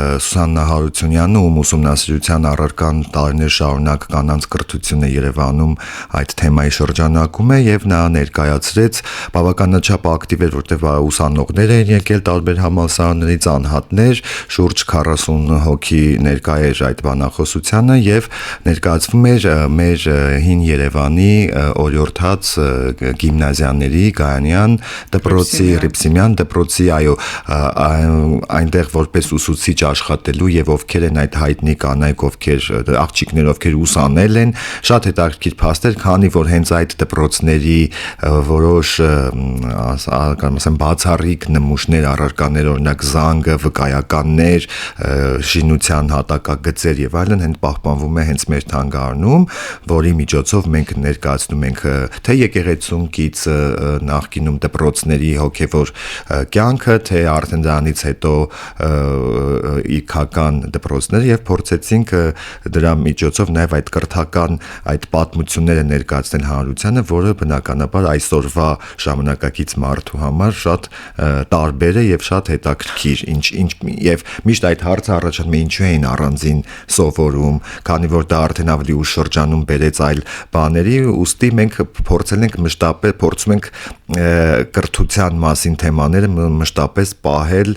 Սուսաննա Հարությունյանը, ում ուսումնասիրության առարկան տարիներ շարունակ կանանց կրթությունը Երևանում այդ թեմայի շրջանակում է եւ նա ներկայացրեց բավականաչափ ակտիվ էր, որտեղ ուսանողներ էին եկել տարբեր համալսարաններից, անհատներ, շուրջ 40 հոգի ներկա էր այդ բանախոսությանը եւ ներկայացվում էր մեր հին Երևանի օրիորդաց գիմնազիաների Գայանյան դպրոցի, Ռիփսիմյան դպրոցի, այո, այնտեղ որպես ուսուցիչ աշխատելու եւ ովքեր են այդ հայտնի կանայք, ովքեր աղջիկներ, ովքեր ուսանել են, շատ հետաքրքիր փաստեր, քանի որ հենց այդ դպրոցների որոշ կամ ասեմ բացառիկ նմուշներ, առարկաներ, օրինակ զանգը, վկայականներ, շինության հատակագծեր եւ այլն հենց պահպանվում է հենց մեր թանգարանում, որի միջոցով մենք ներկայացնում ենք թե եկեղեցուն կից նախկինում դպրոցների հոգեվոր կյանքը, թե արդեն դրանից հետո իքական դպրոցները եւ փորձեցինք դրա միջոցով նաեւ այդ կրթական այդ պատմությունները ներկայացնել հանրությանը, որը բնականաբար այսօրվա ժամանակակից մարդու համար շատ տարբեր է եւ շատ հետաքրքիր, եւ միշտ այդ հարցը առաջանում է ինչու էին առանձին սովորում, քանի որ դա արդեն ավելի ուշ շրջանում բերեց այլ բաների, ուստի մենք փորձել ենք մշտապես փորձում ենք կրթության մասին թեմաները մշտապես պահել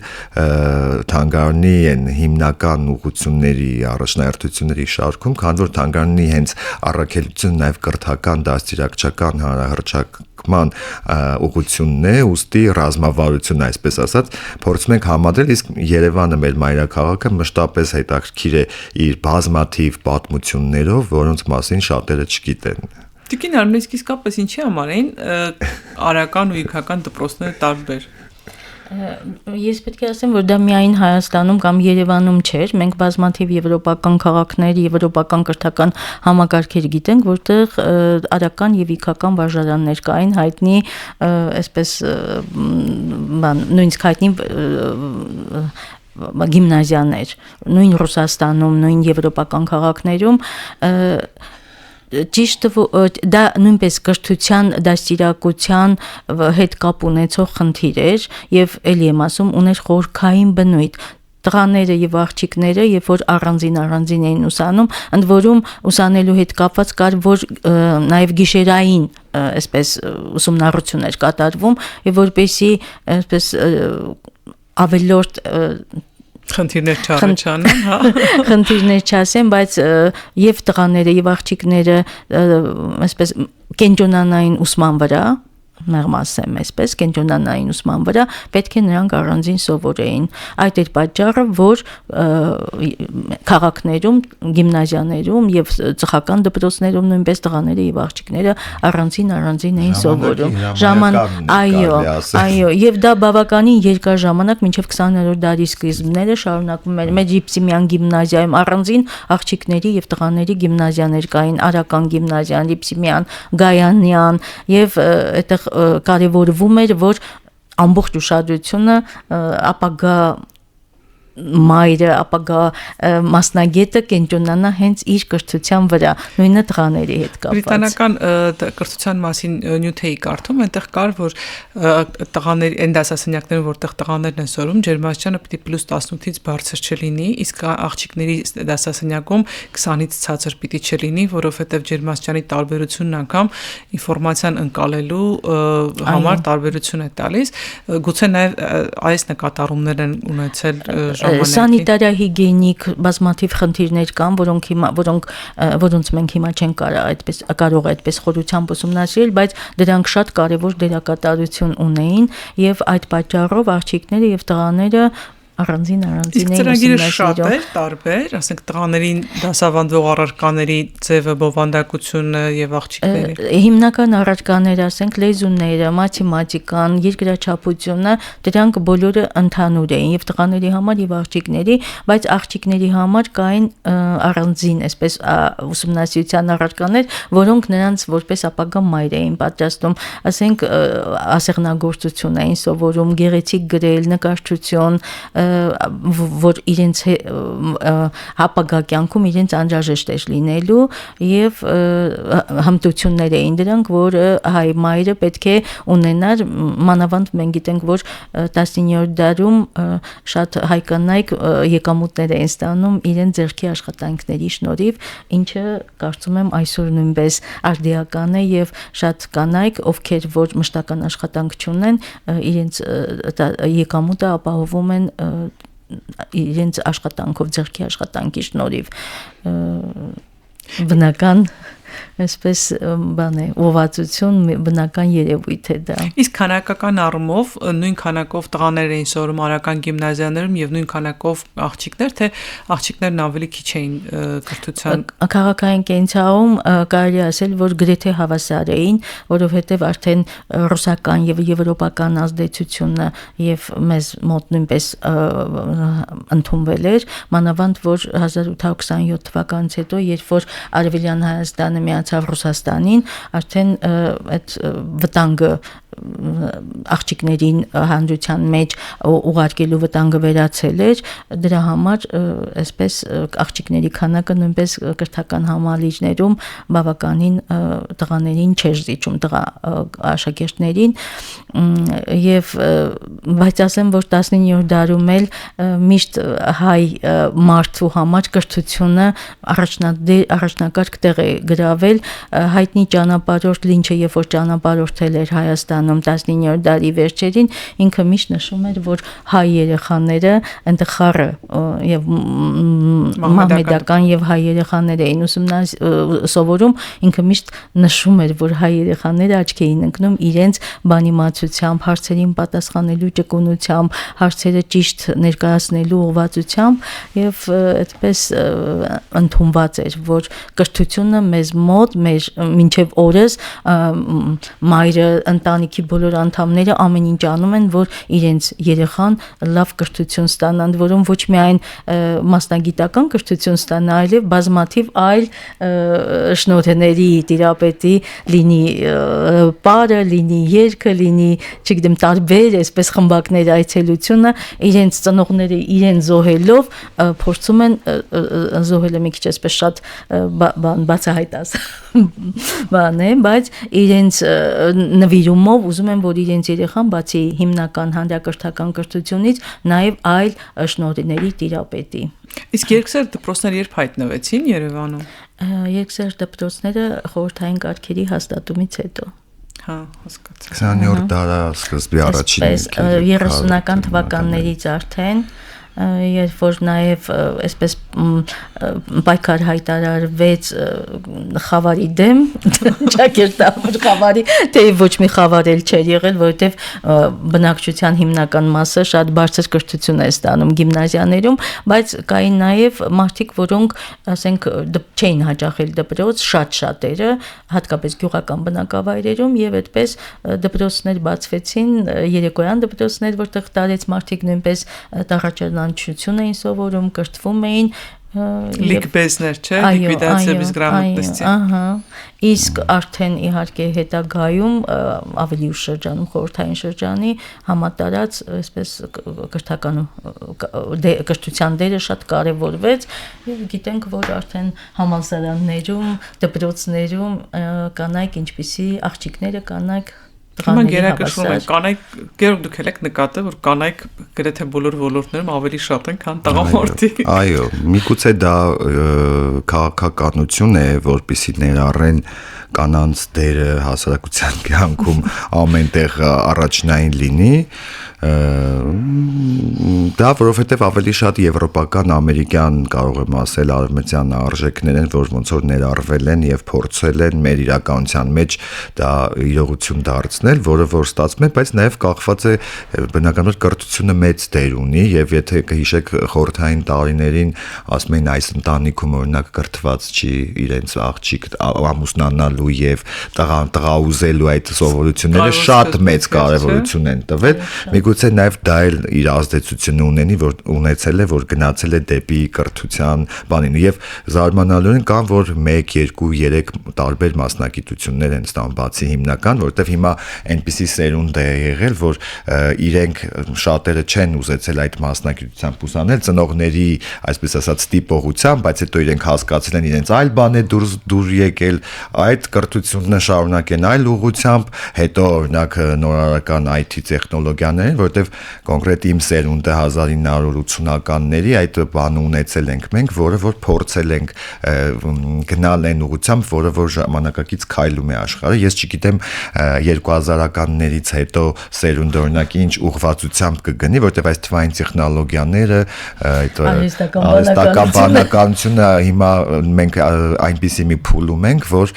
թանգարանի հիմնական ուղղությունների առաջնահերթությունների շարքում, քանի որ թանգարանի հենց առաքելությունը նաեւ կրթական դաստիարակչական հանրահրճակման ուղղությունն է, ուստի ռազմավարություն, այսպես ասած, փորձում ենք համադրել, իսկ Երևանը մեր մայրաքաղաքը մշտապես հետաքրքիր է իր բազմաթիվ պատմություններով, որոնց մասին շատերը չգիտեն։ Տիկին Արմենսկի իսկապես ինչի համար էին արական ու իգական դպրոցները տարբեր։ Ես պետք է ասեմ, որ դա միայն Հայաստանում կամ Երևանում չէր, մենք բազմաթիվ եվրոպական քաղաքներ, եվրոպական կրթական համակարգեր գիտենք, որտեղ արական եւ իգական վարժարաններ կային, հայտնի, այսպես նույնիսկ հայտնի գիմնազիաներ, նույն Ռուսաստանում, նույն եվրոպական քաղաքներում ճիշտ դա նույնպես կրթության դաստիարակության հետ կապ ունեցող խնդիր էր եւ ելի եմ ասում ուներ խորքային բնույթ տղաները եւ աղջիկները երբ որ առանձին էին ուսանում ընդ որում ուսանելու հետ կապված կար որ նաեւ գիշերային այսպես ուսումնառություններ կատարվում եւ որպեսի այսպես ավելորդ խնդիրներ չառաջանան, հա։ Խնդիրներ չասեմ, բայց եւ տղաները եւ աղջիկները այսպես կենտրոնանային ուսման վրա մեղմ ասեմ այսպես կենտրոնանային ուսման վրա պետք է նրանք առանձին սովորեին այդ էր պատճառը որ քաղաքներում գիմնազիաներում եւ ծխական դպրոցներում նույնպես տղաները եւ աղջիկները առանձին էին սովորում այո եւ դա բավականին երկար ժամանակ մինչեւ 20-րդ դարի սկիզբները շարունակվում էր մեր Լիպսիմյան գիմնազիայում առանձին աղջիկների եւ տղաների գիմնազիաներ կային արական գիմնազիան Լիպսիմյան Գայանյան եւ այդտեղ կարևորվում էր որ ամբողջ ուշադրությունը ապագա մայրը ապագա մասնագետը կենտրոնանա հենց իր կրթության վրա նույնը տղաների հետ կապված բրիտանական կրթության մասին նյութ էի կարդում այնտեղ կար որ տղաների այն դասասենյակներում որտեղ տղաներն են սովորում ջերմաստիճանը պիտի +18-ից բարձր չլինի իսկ աղջիկների դասասենյակում 20-ից ցածր պիտի չլինի որովհետև ջերմաստիճանի տարբերությունն անգամ ինֆորմացիան ընկալելու համար տարբերություն է տալիս գուցե նաև այս նկատառումներ են ունեցել սանիտարահիգիենիկ բազմաթիվ խնդիրներ կան, որոնց մենք հիմա չենք կարող այդպես խորությամբ ուսումնասիրել, բայց դրանք շատ կարևոր դերակատարություն ունեին եւ այդ պատճառով աղջիկները եւ տղաները առանձին ծրագիրը շատ է տարբեր, ասենք տղաներին դասավանդող առարկաների ձևը, բովանդակությունը եւ աղջիկների։ Հիմնական առարկաները, ասենք լեզուները, մաթեմատիկան, երկրաչափությունը, դրանք բոլորը ընդհանուր էին եւ տղաների համար եւ աղջիկների, բայց աղջիկների համար կային առանձին, այսպես ուսումնասիրության առարկաներ, որոնք նրանց որպես ապագա մայր էին պատրաստում, ասենք ասեղնագործություն էին սովորում, գեղեցիկ գրել, նկարչություն որ իրենց հապագա կյանքում իրենց անհրաժեշտ էր լինելու եւ հմտություններ էին դրանք որ հայ մայրը պետք է ունենար մանավանդ մենք գիտենք որ 19-րդ դարում շատ հայ կանայք եկամուտներ էին ստանում իրենց ձեռքի աշխատանքների շնորհիվ ինչը կարծում եմ այսօր նույնպես արդիական է եւ շատ կանայք ովքեր որ մշտական աշխատանք չունեն իրենց եկամուտը ապահովում են իրենց աշխատանքով ձեռքի աշխատանքի շնորհիվ բնական այսպես բան է ուղղվածություն բնական երևույթ է դա իսկ քանակական առումով նույն քանակով տղաներ էին սովորում արական գիմնազիաներում եւ նույն քանակով աղջիկներ թե աղջիկներն ավելի քիչ էին կրթության քաղաքային կենցաղում կարելի ասել որ գրեթե հավասար էին որովհետեւ արդեն ռուսական եւ եվրոպական ազդեցությունը եւ մեզ մոտ նույնպես ընդունվել էր մանավանդ որ 1827 թվականից հետո երբ որ Արևելյան Հայաստանը միացավ Ռուսաստանին, արդեն այդ վտանգը աղջիկներին հանրության մեջ ուղարկելու վտանգը վերացել էր, դրա համար այսպես աղջիկների քանակը նույնպես կրթական համալիրներում բավականին տղաներին չէր զիջում տղա աշակերտներին եւ բայց ասեմ որ 19-րդ դարում էլ միշտ հայ մարդու համար կրթությունը առաջնակարգ տեղ է գրավել հայտնի ճանապարհորդ Լինչը երբ որ ճանապարհորդել էր Հայաստան 19-րդ դարի վերջերին ինքը միշտ նշում էր որ հայ երեխաները այնտեղ խառը եւ մահմեդական եւ հայ երեխաներ էին սովորում ինքը միշտ նշում էր որ հայ երեխաները աչքի էին ընկնում իրենց բանիմացությամբ հարցերին պատասխանելու ճկունությամբ հարցերը ճիշտ ներկայացնելու ուղղվածությամբ եւ այդպես ընդունված էր որ կրթությունը մեզ մոտ մեր մինչև օրս մայրը, ընտանիքի բոլոր անդամները ամեն ինչ անում են, որ իրենց երեխան լավ կրթություն ստանան, որում ոչ միայն մասնագիտական կրթություն ստանա, այլև բազմաթիվ այլ շնորհների տիրապետի լինի պարը, լինի երգը, լինի, չգիտեմ, տարբեր այսպես խմբակներ այցելությունը իրենց ծնողները իրեն զոհելով փորձում են զոհելը մի քիչ այսպես շատ բացահայտած բան է, բայց իրենց նվիրումով ուզում են, որ իրենց երեխան բացի հիմնական հանրակրթական կրթությունից նաև այլ շնորհների տիրապետի։ Իսկ երկսեր դպրոցներ երբ հայտնվեցին Երևանում։ Երկսեր դպրոցները խորհրդային կարգերի հաստատումից հետո։ Հա, հասկացա։ 20-րդ դարաշրջանի առաջին 30-ական թվականներից արդեն երբ որ նաև այսպես պայքար հայտարարվեց խավարի դեմ, ճակերտավոր խավարի, թեև ոչ մի խավար էլ չէր եղել, որովհետև բնակչության հիմնական մասը շատ բարձր կրթություն է ստանում գիմնազիաներում, բայց կային նաև մարդիկ, որոնք, ասենք, չէին հաճախել դպրոց, շատ-շատերը, հատկապես գյուղական բնակավայրերում, եւ այդպես դպրոցներ բացվեցին, երեկոյան դպրոցներ, որտեղ տարեց մարդիկ նույնպես տաղաճանաչություն էին սովորում, կրթվում էին լիկբեզներ, չէ, լիկվիդացիա բիզգրամատности։ Ահա, իսկ արդեն իհարկե հետագայում ավելի ուշ շրջանում, խորհրդային շրջանի համատարած այսպես կրթության դերը շատ կարևորվեց եւ գիտենք, որ արդեն համալսարաններում, դպրոցներում կանայք ինչպիսի աղջիկները կանայք Հիմա գերակշռում են կանայք, գերոք դուք եք նկատել, որ կանայք գրեթե բոլոր ոլորտներում ավելի շատ են, քան տղամարդիկ։ Այո, միգուցե դա քաղաքականություն է, որպեսզի ներառեն կանանց դերը հասարակության կյանքում ամենտեղ առաջնային լինի, դա որովհետև ավելի շատ եվրոպական, ամերիկյան կարող եմ ասել արևմտյան արժեքներ են, որ ոնց որ ներառվել են եւ փորձել են մեր իրականության մեջ դա իրողություն դարձնել, որը որ ստացվում է, բայց նաեւ կախված է բնականաբար կրթությունը մեծ դեր ունի եւ եթե կհիշեք խորհրդային տարիներին ասում էին այս ընտանիքում օրինակ կրթված չի իրենց աղջիկ ամուսնանալու եւ տղա ուզելու այդ սովորությունները շատ մեծ կարեւորություն են տվել, միգուցե նաեւ դա էլ իր ազդեցությունը ունենի, որ ունեցել է, որ գնացել է դեպի կրթության բանին եւ զարմանալու են կան, որ 1, 2, 3 տարբեր մասնագիտություններ են ստանում բացի հիմնական, որովհետեւ հիմա այնպիսի սերունդ է եղել, որ իրենք շատերը չեն ուզեցել այդ մասնագիտությամբ ուսանել ծնողների, այսպես ասած, ստիպողությամբ, բայց հետո իրենք հասկացել են իրենց այլ բան է դուր եկել, այդ կրթությունը շարունակեն այլ ուղղությամբ, հետո օրինակ նորարարական IT տեխնոլոգիաներ, որովհետև կոնկրետ իմ սերունդը 1980-ականների այդ բանը ունեցել ենք մենք, որը որ փորձել ենք գնալ այն ուղղությամբ, որը որ ժամանակակից քայլում է աշխարհը։ Ես չգիտեմ 2000-ականներից հետո սերունդը օրինակ ինչ ուղղվածությամբ կգնի, որովհետև այս թվային տեխնոլոգիաները, այդ արհեստական բանականությունը հիմա մենք այնպիսի մի փուլում ենք, որ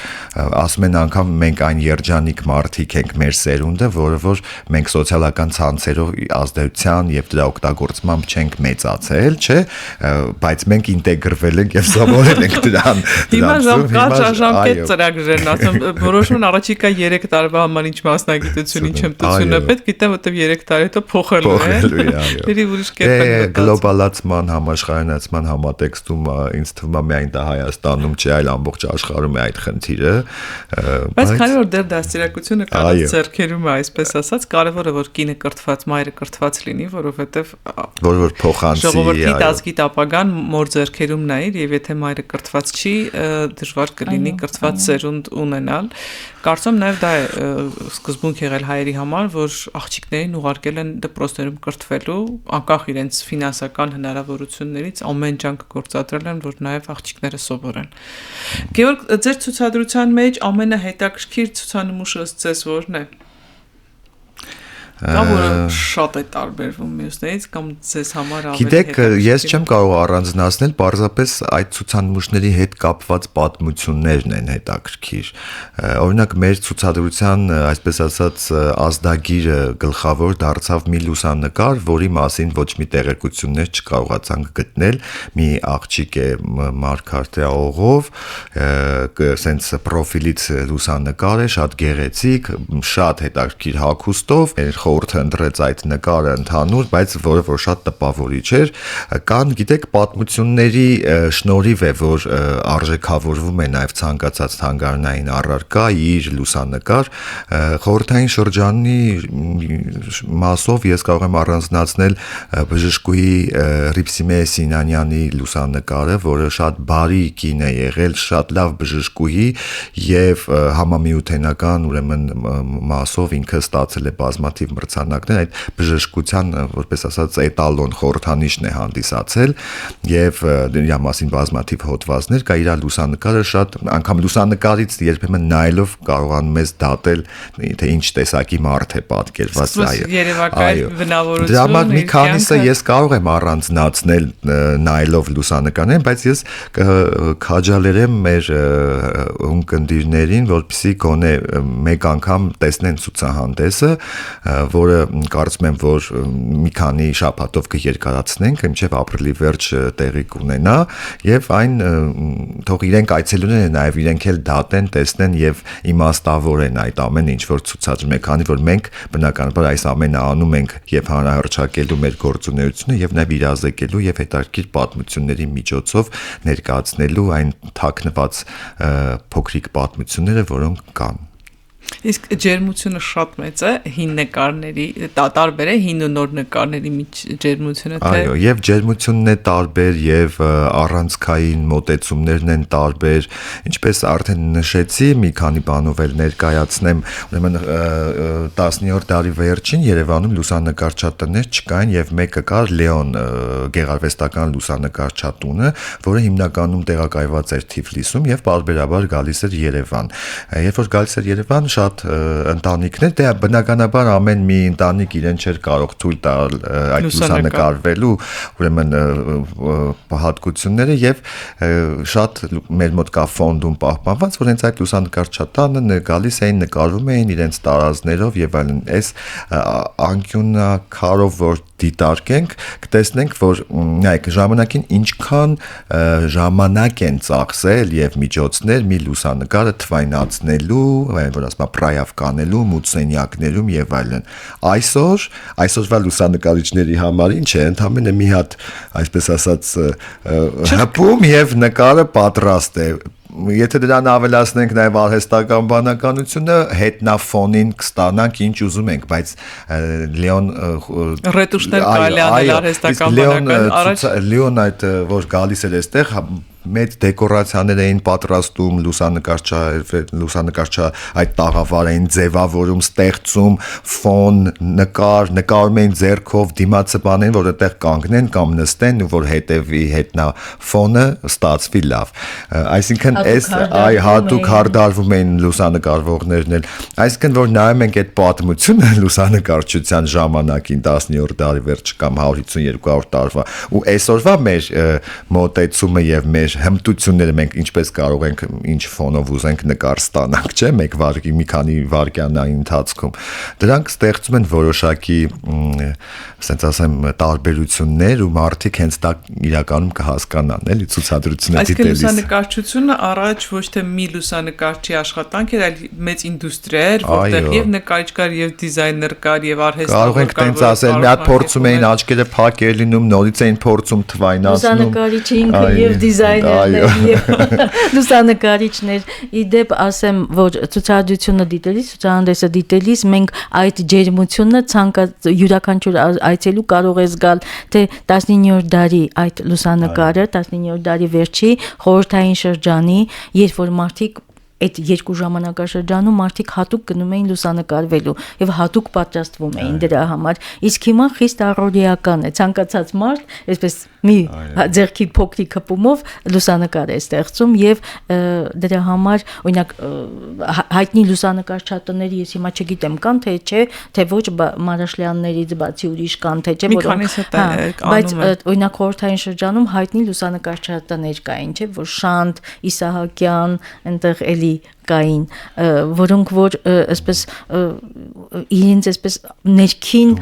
ասում են անգամ մենք այն երջանիկ մարդիկ ենք մեր սերունդը, որը որ մենք սոցիալական ցանցերով ազդեցության եւ դրա օգտագործմամբ չենք մեծացել, չէ, բայց մենք ինտեգրվել ենք եւ սովորել ենք դրան։ Հիմա ժամկետ ծրագրերն ասում, որոշում առաջիկա 3 տարվա համար ինչ մասնագիտություն, ինչ հմտություն է պետք, գիտեմ, որտեվ 3 տարի հետո փոխելու է։ Դերի ուրիշ կերպ է։ Գլոբալացման, համաշխարհայնացման համատեքստում ինձ թվում է միայն դա Հայաստանում չէ, այլ ամբողջ աշխարհում է այդ խնդիրը։ Բայց քանի որ դեռ դաստիարակությունը կանանց ձեռքերում է, այսպես ասած, կարևոր է որ կինը կրթված, մայրը կրթված լինի, որովհետև որ փոխանցի ժողովրդի ազգիտ ապագան մոր ձեռքերում նայր եւ եթե մայրը կրթված չի, դժվար կլինի կրթված սերունդ ունենալ։ Կարծում նաև դա է սկզբունք եղել հայերի համար, որ աղջիկներին ուղարկել են դպրոցներում կրթվելու, անկախ իրենց ֆինանսական հնարավորություններից ամեն ջանք գործադրել են, որ նաև աղջիկները սովորեն։ Գեորգ, ձեր ցուցադրության մեջ ամենահետաքրքիր ցուցանմուշը ձեզ որն է։ Կամ որը շատ է տարբերվում մյուսներից կամ ձեզ համար ավելի Գիտեք, ես չեմ կարող առանձնացնել, պարզապես այդ ցուցանմուշների հետ կապված պատմություններն են հետաքրքիր։ Օրինակ մեր ցուցադրության, այսպես ասած, ազդագիրը գլխավոր դարձավ մի լուսանկար, որի մասին ոչ մի տեղեկություններ չկարողացանք գտնել։ Մի աղջիկ է Մարգարետ աղով, սենց պրոֆիլից լուսանկար է, շատ գեղեցիկ, շատ հետաքրքիր հագուստով, խորհուրդը ընտրեց այդ նկարը ընդհանուր, բայց որը որ շատ տպավորիչ էր, կան, գիտեք, պատմությունների շնորհիվ է, որ արժեքավորվում է նաև ցանկացած թանգարանային առարկա, իր լուսանկար, խորհրդային շրջանի մասով ես կարող եմ առանձնացնել բժշկուհի Ռիփսիմե Սինանյանի լուսանկարը, որը շատ բարի կին է եղել, շատ լավ բժշկուհի եւ համամիութենական, ուրեմն մասով ինքը ստացել է բազմաթիվ մրցանակներ, այդ բժշկության, որպես ասած, էտալոն խորհրդանիշն է հանդիսացել եւ դրա մասին բազմաթիվ հոդվածներ կա, իր լուսանկարը շատ, անգամ լուսանկարից երբեմն նայելով կարողանում ես դատել, թե ինչ տեսակի մարդ է պատկերված, բնավորություն։ Դրա համար մի քանիսը ես կարող եմ առանձնացնել նայելով լուսանկարներին, բայց ես քաջալերեմ մեր ունկնդիրներին, որպեսզի գոնե մեկ անգամ տեսնեն ցուցահանդեսը, որը կարծում եմ, որ մի քանի շաբաթով կերկարացնենք, մինչև ապրիլի վերջ տեղի կունենա եւ այն թող իրենք այցելուները նաեւ իրենք էլ դատեն, տեսնեն եւ իմաստավորեն այդ ամենը, ինչ որ ցուցադրում է, քանի որ մենք բնականաբար այս ամենը անում ենք եւ հանրահռչակելու մեր գործունեությունը եւ նաեւ իրազեկելու եւ հետաքրքիր պատմությունների միջոցով ներկայացնելու այն թաքնված փոքրիկ պատմությունները, որոնք կան։ Իսկ ջերմությունը շատ մեծ է, հին նկարների, տարբեր է հին ու նոր նկարների ջերմությունը, թե Այո, եւ ջերմությունն է տարբեր եւ առանցքային մոտեցումներն են տարբեր, ինչպես արդեն նշեցի, մի քանի բանով էլ ներկայացնեմ, ուրեմն 19-րդ դարի վերջին Երևանում լուսանկարչատներ չկային եւ մեկը կար Լեոն գեղարվեստական լուսանկարչատունը, որը հիմնականում տեղակայված էր Թիֆլիսում եւ պարբերաբար գալիս էր Երևան։ Երբ որ գալիս էր Երևան, շատ ընտանիքներ, դե բնականաբար ամեն մի ընտանիք իրեն չէր կարող թույլ տալ այդ լուսանկարվելու, ուրեմն հատկությունները եւ շատ մեր մոտ կա ֆոնդում պահպանված, որ հենց այդ լուսանկարչատանը գալիս էին, նկարվում էին իրենց տարազներով եւ այլն։ Այս անկյունակարով որ դիտարկենք, կտեսնենք, որ նայեք ժամանակին ինչքան ժամանակ են ծախսել եւ միջոցներ մի լուսանկարը թվայնացնելու, որ ասում պրայավ կանելու, մուտսենյակներում եւ այլն։ Այսօրվա լուսանկարիչների համար ինչ է, ընդհանրապես մի հատ, այսպես ասած, հպում եւ նկարը պատրաստ է։ Եթե դրան ավելացնենք նաև արհեստական բանականությունը, հետնաֆոնին կստանանք ինչ ուզում ենք, բայց Լեոն ռետուշներ կարելի անել արհեստական բանական Լեոն այդ որ գալիս էր այստեղ մեծ դեկորացիաներ էին պատրաստում, լուսանկարչա այդ տաղավար էին ձևավորում, ստեղծում, ֆոն, նկարում էին ձեռքով, դիմացը բանեն, որ այդտեղ կանգնեն կամ նստեն, որ հետևի հետնա ֆոնը ստացվի լավ։ Այսինքն այս հատուկ հարդարվում էին լուսանկարվողներն էլ։ Այսինքն որ նայում ենք այդ պատմությունը լուսանկարչության ժամանակին 17-րդ դարի վերջ կամ 150-200 տարվա ու այսօրվա մեր մոտեցումը եւ մեր հմտությունները մենք ինչպես կարող ենք ինչ ֆոնով ուզենք նկար ստանանք, չէ՞, մի քանի վայրկյանային ընթացքում։ Դրանք ստեղծում են որոշակի, ասենց ասեմ, տարբերություններ ու մարդիկ հենց դա իրականում կհասկանան, էլի ցուցադրությունը դիտելիս։ Այս լուսանկարչությունը առաջ ոչ թե մի լուսանկարչի աշխատանք էր, այլ մեծ ինդուստրիա էր, որտեղ եւ նկարիչ կար, եւ դիզայներ կար, եւ արհեստավոր կար։ Կարող ենք տենց ասել, մի հատ փորձում էին աչքերը փակել լինում, նորից էին փորձում թվայնացնում։ Լուսանկարիչը ինքը եւ դիզայներներ եւ լուսանկարիչներ։ Իդեպ ասեմ, որ ցուցադրությունը դիտելիս, ցուցահանդեսը դիտելիս մենք այդ ջերմությունը յուրաքանչյուր այցելու կարող է զգալ, թե 19-րդ դարի այդ լուսանկարը, 19-րդ դարի վերջի խորհրդային շրջանի, երբ որ մարդիկ այդ երկու ժամանակաշրջանում մարդիկ հատուկ գնում էին լուսանկարվելու եւ հատուկ պատրաստվում էին դրա համար։ Իսկ հիմա խիստ առօրեական է, ցանկացած մարդ այսպես մի ձեռքի փոքրիկ հպումով լուսանկար է ստեղծում եւ դրա համար օրինակ հայտնի լուսանկարչատների ես հիմա չգիտեմ կան թե չէ, թե ոչ Մարաշլյաններից բացի ուրիշ կան թե չէ, բայց օրինակ խորհրդային շրջանում հայտնի լուսանկարչատներ կային, չէ, որ Շանթ, Իսահակյան, այնտեղ էլի կային, որոնք որ այսպես իրենց այսպես ներքին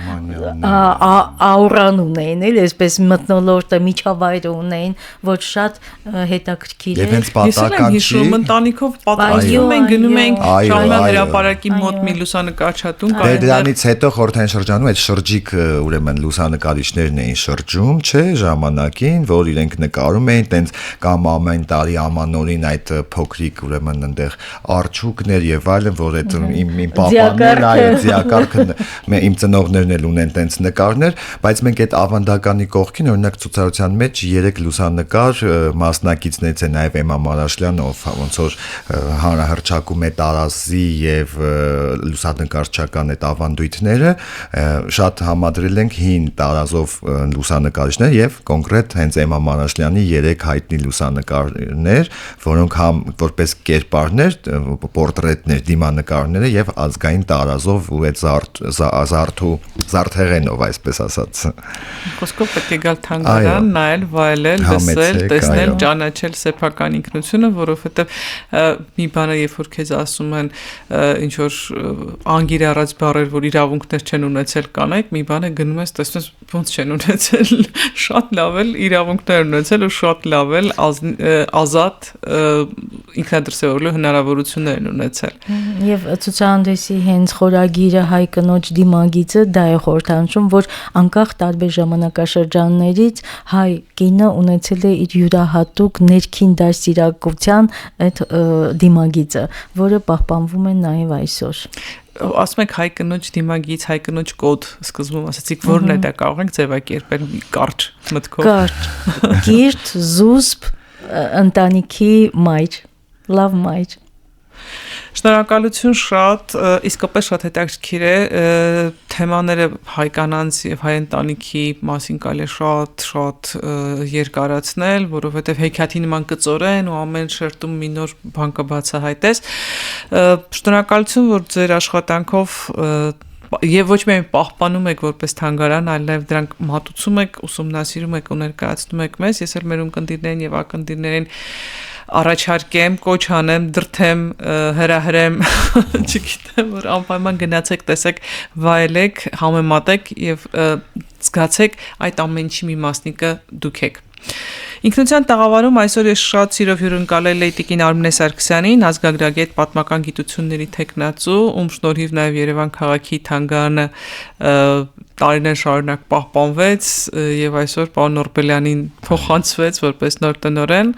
աուրան ունեին, էլի այսպես մթնոլորտը միջավայրը ունեին, որ շատ հետաքրքիր է։ Ես եմ հիշում ընտանիքով պատասխանում են գնում ենք Շահումյան հրապարակի մոտ մի լուսանկարչատուն կային։ Դրանից հետո խորհրդային շրջանում այդ շրջիկ ուրեմն լուսանկարիչներն էին շրջում, չէ, ժամանակին, որ իրենք նկարում էին, տենց կամ ամեն տարի ամանորին այդ փոքրիկ ուրեմն այնտեղ արջուկներ եւ այլն, որ այդ իմ պապաներն այո ձիակառքը իմ ծնողներն էլ ունեն տենց նկարներ, բայց մենք այդ ավանդականի կողքին օրինակ ցուցարության մեջ 3 լուսանկար մասնակիցներից է նաեւ Էմմա Մարաշլյանը, ով ոնց որ հանրահռչակում է տարազի եւ լուսանկարչական այդ ավանդույթները, շատ համադրել ենք հին տարազով լուսանկարիչներ եւ կոնկրետ հենց Էմմա Մարաշլյանի 3 հայտնի լուսանկարներ, որոնք համ որպես կերպարներ պորտրետներ, դիմանկարները եւ ազգային տարազով ու այդ զարդեղենով, այսպես ասած։ Խոսքով պետք է գալ թանգարան, նայել, վայելել, լսել, տեսնել, ճանաչել սեփական ինքնությունը, որովհետեւ մի բանը, երբ որ քեզ ասում են ինչ որ անգիրառած բառեր, որ իրավունքներ չեն ունեցել կանայք, մի բանը գնում ես, տեսնում ես ոնց չեն ունեցել, շատ լավ էլ իրավունքներ ունեցել ու շատ լավ էլ ազատ ինքնադրսևորելու հնարավորություններ են ունեցել։ Եվ ցուցահանդեսի հենց խորագիրը հայ կնոջ դիմագիծը դա է խորհրդանշում, որ անկախ տարբեր ժամանակաշրջաններից հայ կինը ունեցել է իր յուրահատուկ ներքին դաստիարակության այդ դիմագիծը, որը պահպանվում է նաև այսօր։ Ասում եք հայ կնոջ դիմագիծ, հայ կնոջ կոդ, սկզբում ասացիք, որն է դա կարող ենք ձևակերպել կարճ մտքով։ Կարճ, կիրթ, զուսպ, ընտանիքի մայր, լավ մայր։ Շնորհակալություն շատ, իսկապես շատ հետաքրքիր է, թեմաները հայ կանանց եւ հայ ընտանիքի մասին կարելի է շատ երկարացնել, որովհետեւ հեքիաթի նման կծորեն ու ամեն շերտում մի նոր բան կբացահայտես։ Շնորհակալություն, որ ձեր աշխատանքով եւ ոչ միայն պահպանում եք որպես թանգարան, այլ նաեւ դրանք մատուցում եք, ուսումնասիրում եք ու ներկայացնում եք մեզ։ Ես էլ մեր ունկնդիրներին եւ ակնդիրներին առաջարկեմ, կոչ անեմ, դրթեմ, հրահրեմ, չգիտեմ, որ անպայման գնացեք, տեսեք, վայելեք, համեմատեք եւ զգացեք այդ ամենի մի մասնիկը դուք եք։ Ինքնության տաղավարում այսօր ես շատ սիրով հյուրընկալել էի Տիկին Արմինե Սարգսյանին, ազգագրագետ, պատմական գիտությունների թեկնածու, ում շնորհիվ նաև Երևան քաղաքի թանգարանը տարիներ շարունակ պահպանվեց եւ այսօր պարոն Նորբելյանին փոխանցվեց որպես նոր տնօրեն։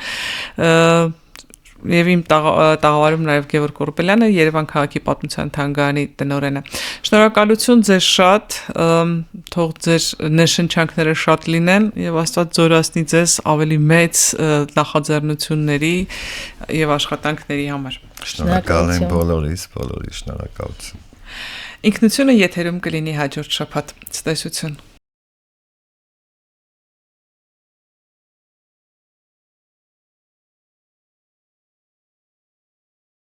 Եվ իմ տաղավարում նաև Գևորգ Օրբելյանը, Երևան քաղաքի պատմության թանգարանի տնօրենը։ Շնորհակալություն ձեզ շատ, թող ձեր ներշնչանքները շատ լինեն եւ Աստված զորացնի ձեզ ավելի մեծ նախաձեռնությունների եւ աշխատանքների համար։ Շնորհակալ եմ բոլորիս, շնորհակալություն։ Ինքնությունը եթերում կլինի հաջորդ շաբաթ։ Ցտեսություն։